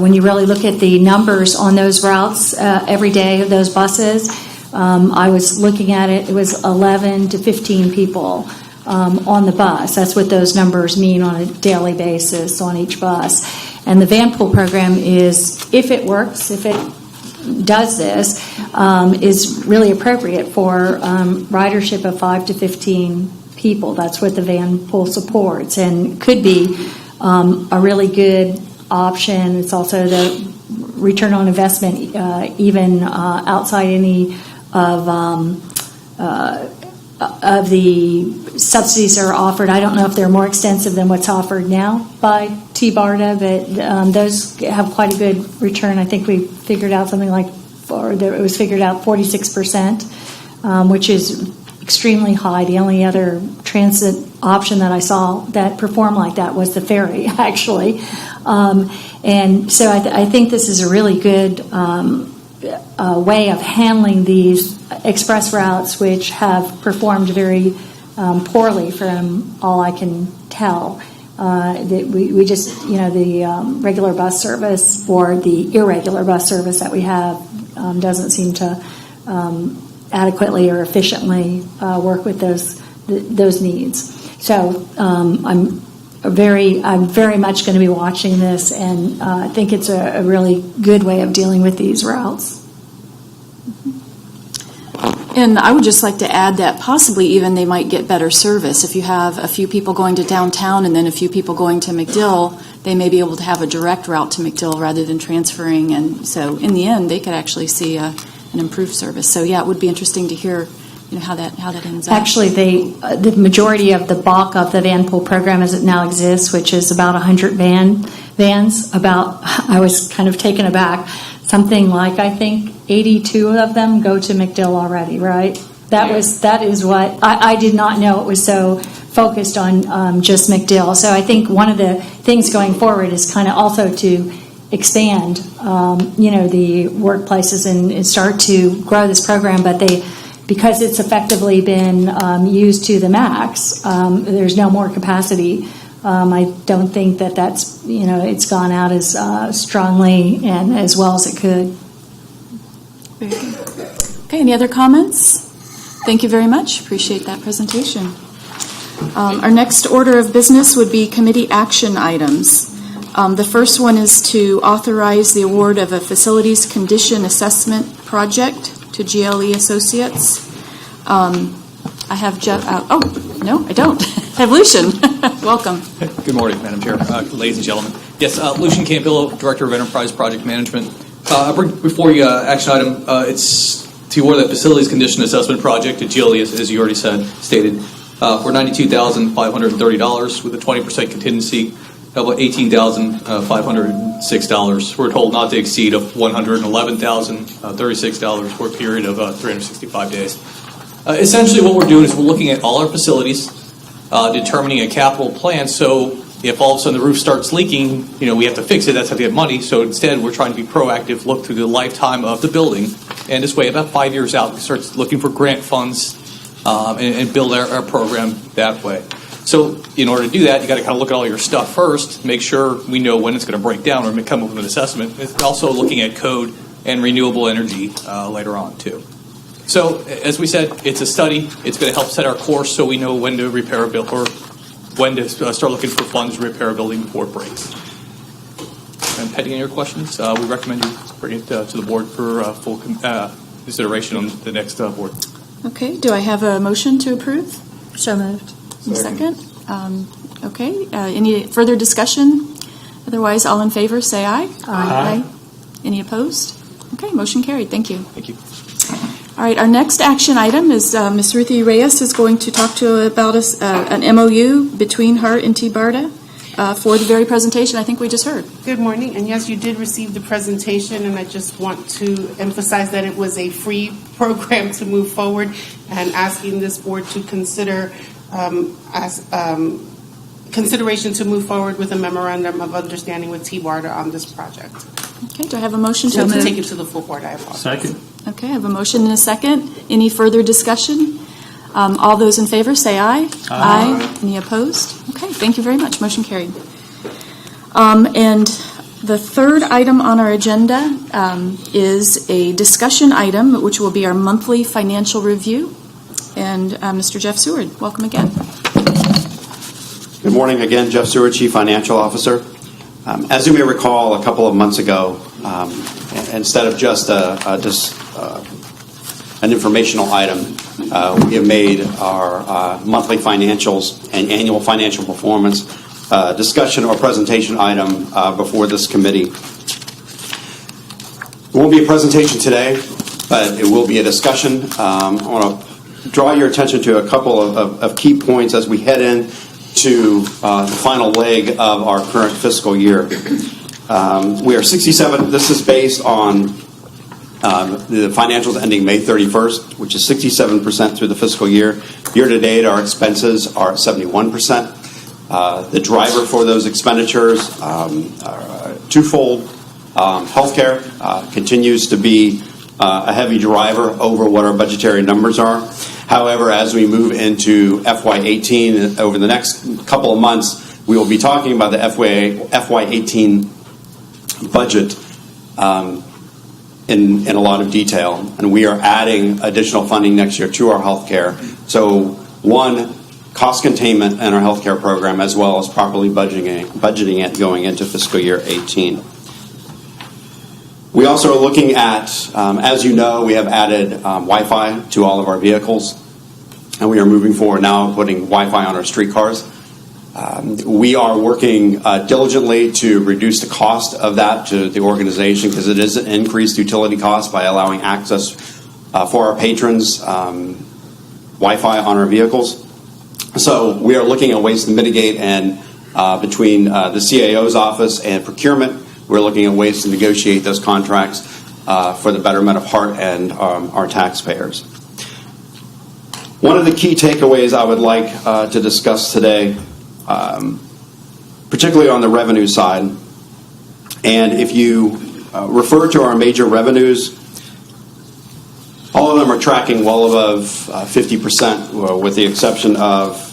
when you really look at the numbers on those routes every day of those buses. I was looking at it, it was 11 to 15 people on the bus. That's what those numbers mean on a daily basis on each bus. And the Vanpool program is, if it works, if it does this, is really appropriate for ridership of 5 to 15 people. That's what the Vanpool supports, and could be a really good option. It's also the return on investment, even outside any of of the subsidies that are offered. I don't know if they're more extensive than what's offered now by TBARDA, but those have quite a good return. I think we figured out something like, it was figured out 46%, which is extremely high. The only other transit option that I saw that performed like that was the ferry, actually. And so I think this is a really good way of handling these express routes, which have performed very poorly from all I can tell. We just, the regular bus service or the irregular bus service that we have doesn't seem to adequately or efficiently work with those needs. So I'm very much going to be watching this, and I think it's a really good way of dealing with these routes.
And I would just like to add that possibly even they might get better service. If you have a few people going to downtown and then a few people going to MacDill, they may be able to have a direct route to MacDill rather than transferring. And so in the end, they could actually see an improved service. So yeah, it would be interesting to hear how that ends up.
Actually, the majority of the bulk of the van pool program as it now exists, which is about 100 vans, I was kind of taken aback. Something like, I think, 82 of them go to MacDill already, right? That is what I did not know it was so focused on just MacDill. So I think one of the things going forward is kind of also to expand, the workplaces and start to grow this program. But because it's effectively been used to the max, there's no more capacity. I don't think that's, it's gone out as strongly and as well as it could.
Very good. Okay, any other comments? Thank you very much. Appreciate that presentation. Our next order of business would be committee action items. The first one is to authorize the award of a facilities condition assessment project to GLE Associates. I have Jeff. No, I don't. I have Lucian. Welcome.
Good morning, Madam Chair, ladies and gentlemen. Yes, Lucian Campillo, Director of Enterprise Project Management. I bring before you action item. It's to award that facilities condition assessment project to GLE, as you already stated, for $92,530 with a 20% contingency of $18,506. We're told not to exceed of $111,036 for a period of 365 days. Essentially, what we're doing is we're looking at all our facilities, determining a capital plan. So if all of a sudden the roof starts leaking, we have to fix it. That's how we get money. So instead, we're trying to be proactive, look through the lifetime of the building, and this way, about 5 years out, we start looking for grant funds and build our program that way. So in order to do that, you got to kind of look at all your stuff first, make sure we know when it's going to break down or come up with an assessment. It's also looking at code and renewable energy later on too. So as we said, it's a study. It's going to help set our course so we know when to repair a building or when to start looking for funds to repair a building before it breaks. And pending any of your questions, we recommend you bring it to the board for full consideration on the next board.
Okay. Do I have a motion to approve?
So moved.
Second. Okay. Any further discussion? Otherwise, all in favor, say aye. Aye. Any opposed? Okay. Motion carried. Thank you.
Thank you.
All right. Our next action item is Ms. Ruthie Reyes is going to talk to about an MOU between HART and TBARDA for the very presentation I think we just heard.
Good morning. And yes, you did receive the presentation, and I just want to emphasize that it was a free program to move forward, and asking this board to consider consideration to move forward with a memorandum of understanding with TBARDA on this project.
Okay. Do I have a motion to
take it to the full board? I apologize.
Second.
Okay. I have a motion and a second. Any further discussion? All those in favor say aye. Aye. Any opposed? Okay. Thank you very much. Motion carried. And the third item on our agenda is a discussion item, which will be our monthly financial review. And Mr. Jeff Seward, welcome again.
Good morning again, Jeff Seward, Chief Financial Officer. As you may recall, a couple of months ago, instead of just an informational item, we have made our monthly financials and annual financial performance discussion or presentation item before this committee. It won't be a presentation today, but it will be a discussion. I want to draw your attention to a couple of key points as we head into the final leg of our current fiscal year. We are 67. This is based on the financials ending May 31st, which is 67% through the fiscal year. Year to date, our expenses are at 71%. The driver for those expenditures are twofold. Healthcare continues to be a heavy driver over what our budgetary numbers are. However, as we move into FY18, over the next couple of months, we will be talking about the FY18 budget in a lot of detail, and we are adding additional funding next year to our healthcare. So, one, cost containment in our healthcare program, as well as properly budgeting it going into fiscal year 18. We also are looking at, as you know, we have added Wi-Fi to all of our vehicles, and we are moving forward now putting Wi-Fi on our streetcars. We are working diligently to reduce the cost of that to the organization, because it is an increased utility cost by allowing access for our patrons Wi-Fi on our vehicles. So we are looking at ways to mitigate, and between the CAO's office and procurement, we're looking at ways to negotiate those contracts for the betterment of HART and our taxpayers. One of the key takeaways I would like to discuss today, particularly on the revenue side, and if you refer to our major revenues, all of them are tracking well above 50%, with the exception of,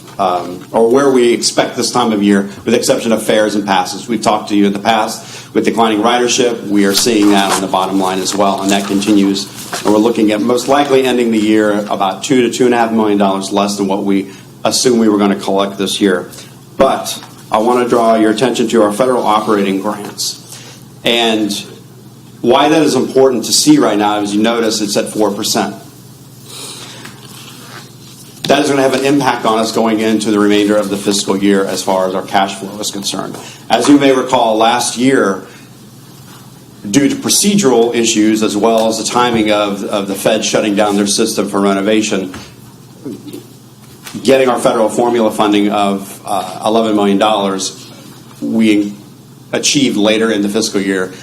or where we expect this time of year, with the exception of fares and passes. We've talked to you in the past. With declining ridership, we are seeing that on the bottom line as well, and that continues. And we're looking at most likely ending the year about $2 to $2.5 million less than what we assume we were going to collect this year. But I want to draw your attention to our federal operating grants. And why that is important to see right now, as you notice, it's at 4%. That is going to have an impact on us going into the remainder of the fiscal year as far as our cash flow is concerned. As you may recall, last year, due to procedural issues as well as the timing of the Fed shutting down their system for renovation, getting our federal formula funding of $11 million, we achieved later in the fiscal year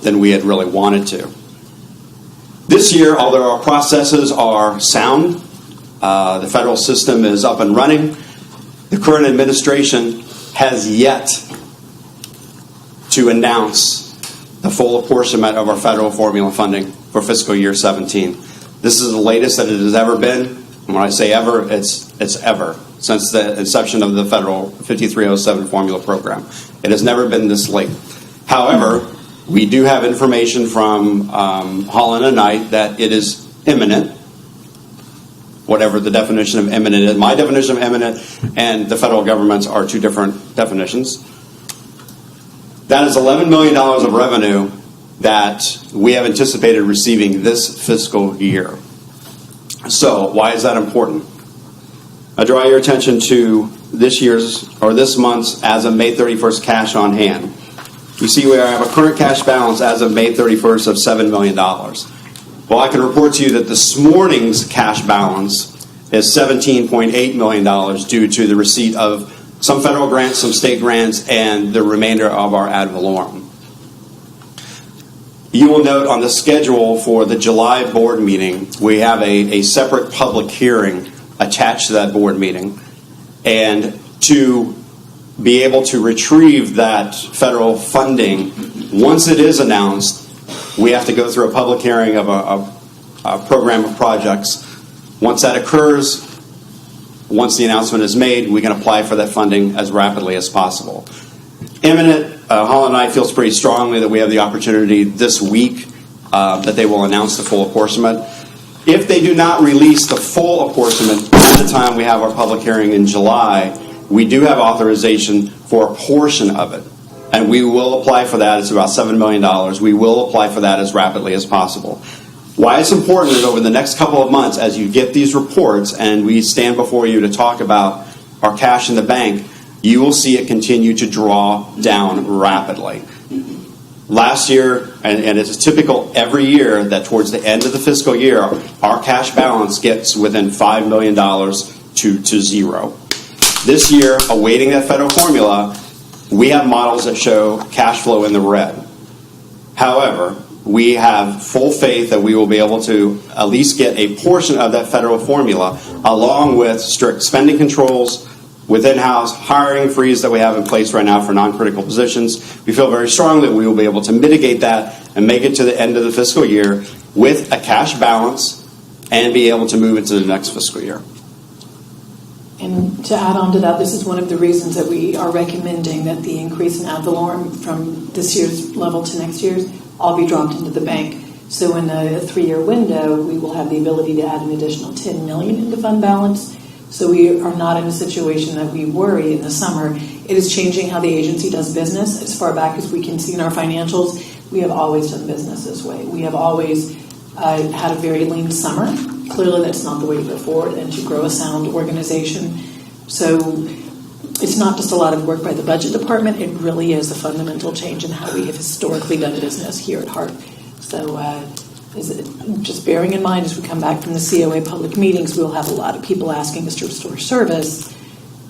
than we had really wanted to. This year, although our processes are sound, the federal system is up and running, the current administration has yet to announce the full apportionment of our federal formula funding for fiscal year 17. This is the latest that it has ever been. And when I say ever, it's ever, since the inception of the federal 5307 formula program. It has never been this late. However, we do have information from Holland and Knight that it is imminent, whatever the definition of imminent is. My definition of imminent and the federal government's are two different definitions. That is $11 million of revenue that we have anticipated receiving this fiscal year. So, why is that important? I draw your attention to this month's, as of May 31st, cash on hand. You see, we have a current cash balance as of May 31st of $7 million. Well, I can report to you that this morning's cash balance is $17.8 million due to the receipt of some federal grants, some state grants, and the remainder of our ad valorem. You will note on the schedule for the July board meeting, we have a separate public hearing attached to that board meeting. And to be able to retrieve that federal funding, once it is announced, we have to go through a public hearing of a program of projects. Once that occurs, once the announcement is made, we can apply for that funding as rapidly as possible. Imminent, Holland and I feels pretty strongly that we have the opportunity this week that they will announce the full apportionment. If they do not release the full apportionment at the time we have our public hearing in July, we do have authorization for a portion of it. And we will apply for that. It's about $7 million. We will apply for that as rapidly as possible. Why it's important is over the next couple of months, as you get these reports and we stand before you to talk about our cash in the bank, you will see it continue to draw down rapidly. Last year, and it's typical every year that towards the end of the fiscal year, our cash balance gets within $5 million to zero. This year, awaiting that federal formula, we have models that show cash flow in the red. However, we have full faith that we will be able to at least get a portion of that federal formula, along with strict spending controls, within-house hiring freeze that we have in place right now for non-critical positions. We feel very strongly that we will be able to mitigate that and make it to the end of the fiscal year with a cash balance and be able to move into the next fiscal year.
And to add on to that, this is one of the reasons that we are recommending that the increase in ad valorem from this year's level to next year's all be dropped into the bank. So in a 3-year window, we will have the ability to add an additional $10 million into fund balance. So we are not in a situation that we worry in the summer. It is changing how the agency does business. As far back as we can see in our financials, we have always done business this way. We have always had a very lean summer. Clearly, that's not the way to go forward and to grow a sound organization. So it's not just a lot of work by the budget department. It really is a fundamental change in how we have historically done business here at HART. So just bearing in mind, as we come back from the COA public meetings, we'll have a lot of people asking us to restore service.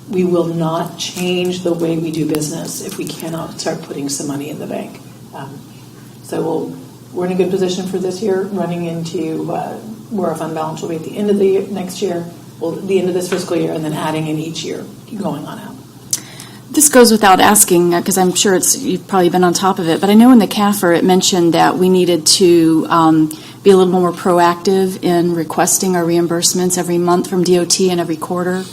We will not change the way we do business if we cannot start putting some money in the bank. So we're in a good position for this year, running into where our fund balance will be at the end of the next year, well, the end of this fiscal year, and then adding in each year, going on out.
This goes without asking, because I'm sure you've probably been on top of it, but I know in the CAFR it mentioned that we needed to be a little more proactive in requesting our reimbursements every month from DOT and every quarter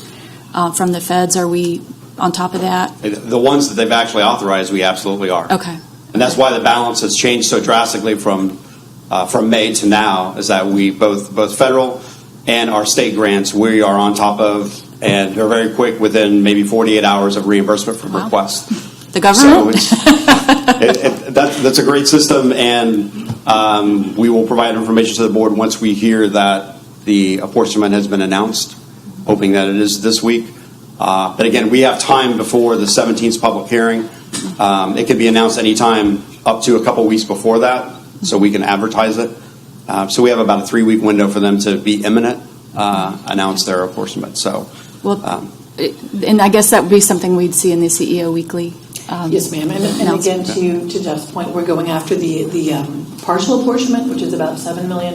from the feds. Are we on top of that?
The ones that they've actually authorized, we absolutely are.
Okay.
And that's why the balance has changed so drastically from May to now, is that we both federal and our state grants we are on top of, and they're very quick within maybe 48 hours of reimbursement from request.
The government?
So that's a great system, and we will provide information to the board once we hear that the apportionment has been announced, hoping that it is this week. But again, we have time before the 17th public hearing. It can be announced anytime up to a couple weeks before that, so we can advertise it. So we have about a 3-week window for them to be imminent, announce their apportionment. So,
and I guess that would be something we'd see in the CEO Weekly.
Yes, ma'am. And again, to Jeff's point, we're going after the partial apportionment, which is about $7 million.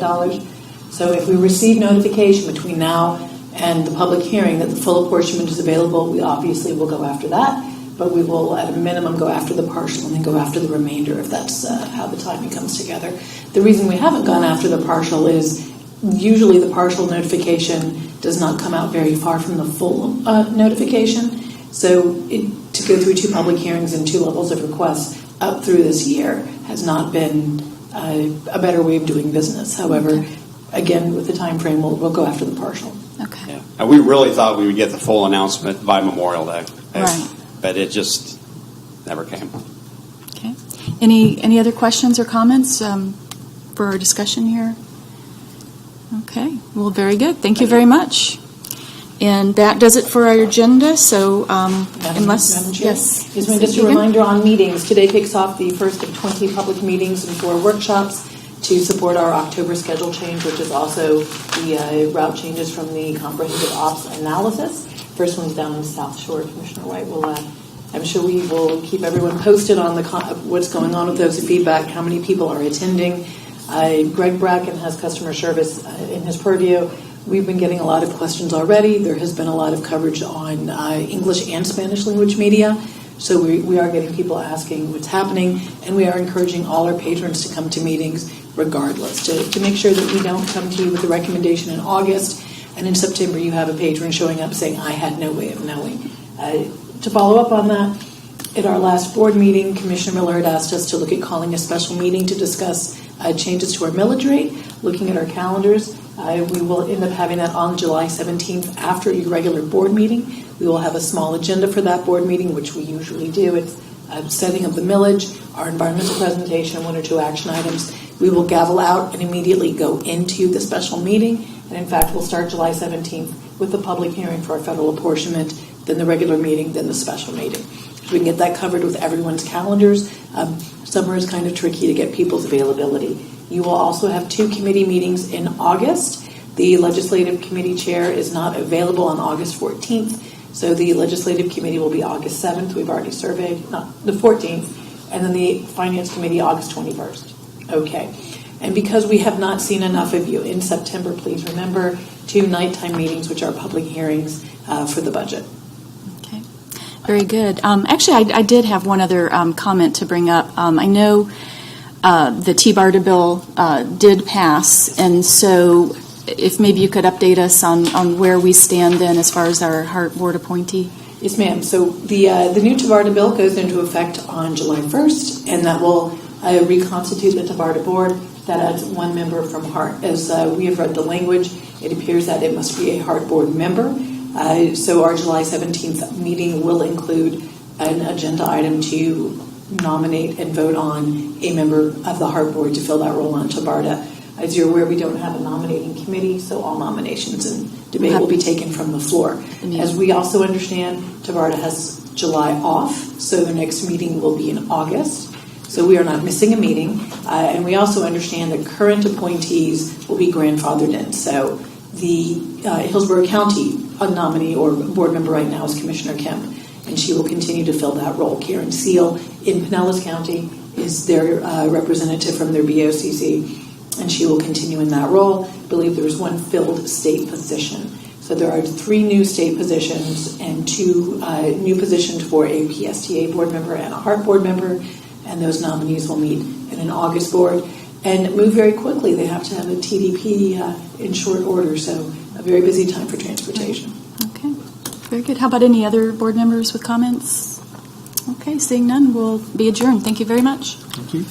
So if we receive notification between now and the public hearing that the full apportionment is available, we obviously will go after that. But we will, at a minimum, go after the partial and then go after the remainder if that's how the timing comes together. The reason we haven't gone after the partial is usually the partial notification does not come out very far from the full notification. So to go through 2 public hearings and 2 levels of requests up through this year has not been a better way of doing business. However, again, with the time frame, we'll go after the partial.
Okay.
Yeah. And we really thought we would get the full announcement by Memorial Day.
Right.
But it just never came.
Okay. Any other questions or comments for our discussion here? Okay. Well, very good. Thank you very much. And that does it for our agenda. So
Madam Chair?
Yes.
Just a reminder on meetings. Today kicks off the first of 20 public meetings and 4 workshops to support our October schedule change, which is also the route changes from the comprehensive ops analysis. First one's down in the South Shore. Commissioner White will, I'm sure we will keep everyone posted on what's going on with those feedback, how many people are attending. Greg Bracken has customer service in his purview. We've been getting a lot of questions already. There has been a lot of coverage on English and Spanish language media. So we are getting people asking what's happening, and we are encouraging all our patrons to come to meetings regardless, to make sure that we don't come to you with a recommendation in August, and in September you have a patron showing up saying, I had no way of knowing. To follow up on that, at our last board meeting, Commissioner Miller had asked us to look at calling a special meeting to discuss changes to our millage rate, looking at our calendars. We will end up having that on July 17th after your regular board meeting. We will have a small agenda for that board meeting, which we usually do. It's setting of the millage, our environmental presentation, 1 or 2 action items. We will gavel out and immediately go into the special meeting. And in fact, we'll start July 17th with the public hearing for our federal apportionment then the regular meeting, then the special meeting. We can get that covered with everyone's calendars. Summer is kind of tricky to get people's availability. You will also have 2 committee meetings in August. The Legislative Committee Chair is not available on August 14th, so the Legislative Committee will be August 7th. We've already surveyed, not the 14th, and then the Finance Committee August 21st. Okay. And because we have not seen enough of you in September, please remember 2 nighttime meetings, which are public hearings for the budget.
Okay, very good. Actually, I did have one other comment to bring up. I know the TBARTA bill did pass, and so if maybe you could update us on where we stand then as far as our HART board appointee.
Yes, ma'am. So the new TBARTA bill goes into effect on July 1st, and that will reconstitute the TBARTA board. That adds 1 member from HART. As we have read the language, it appears that it must be a HART board member. So our July 17th meeting will include an agenda item to nominate and vote on a member of the HART board to fill that role on TBARTA. As you're aware, we don't have a nominating committee, so all nominations and debate will be taken from the floor. As we also understand, TBARTA has July off, so the next meeting will be in August. So we are not missing a meeting. And we also understand that current appointees will be grandfathered in. So the Hillsborough County nominee or board member right now is Commissioner Kemp, and she will continue to fill that role. Karen Seal in Pinellas County is their representative from their BOCC, and she will continue in that role. I believe there is 1 filled state position. So there are 3 new state positions and 2 new positions for a PSTA board member and a HART board member, and those nominees will meet in an August board and move very quickly. They have to have a TDP in short order, so a very busy time for transportation.
Okay, very good. How about any other board members with comments? Okay, seeing none, we'll be adjourned. Thank you very much.
Thank you.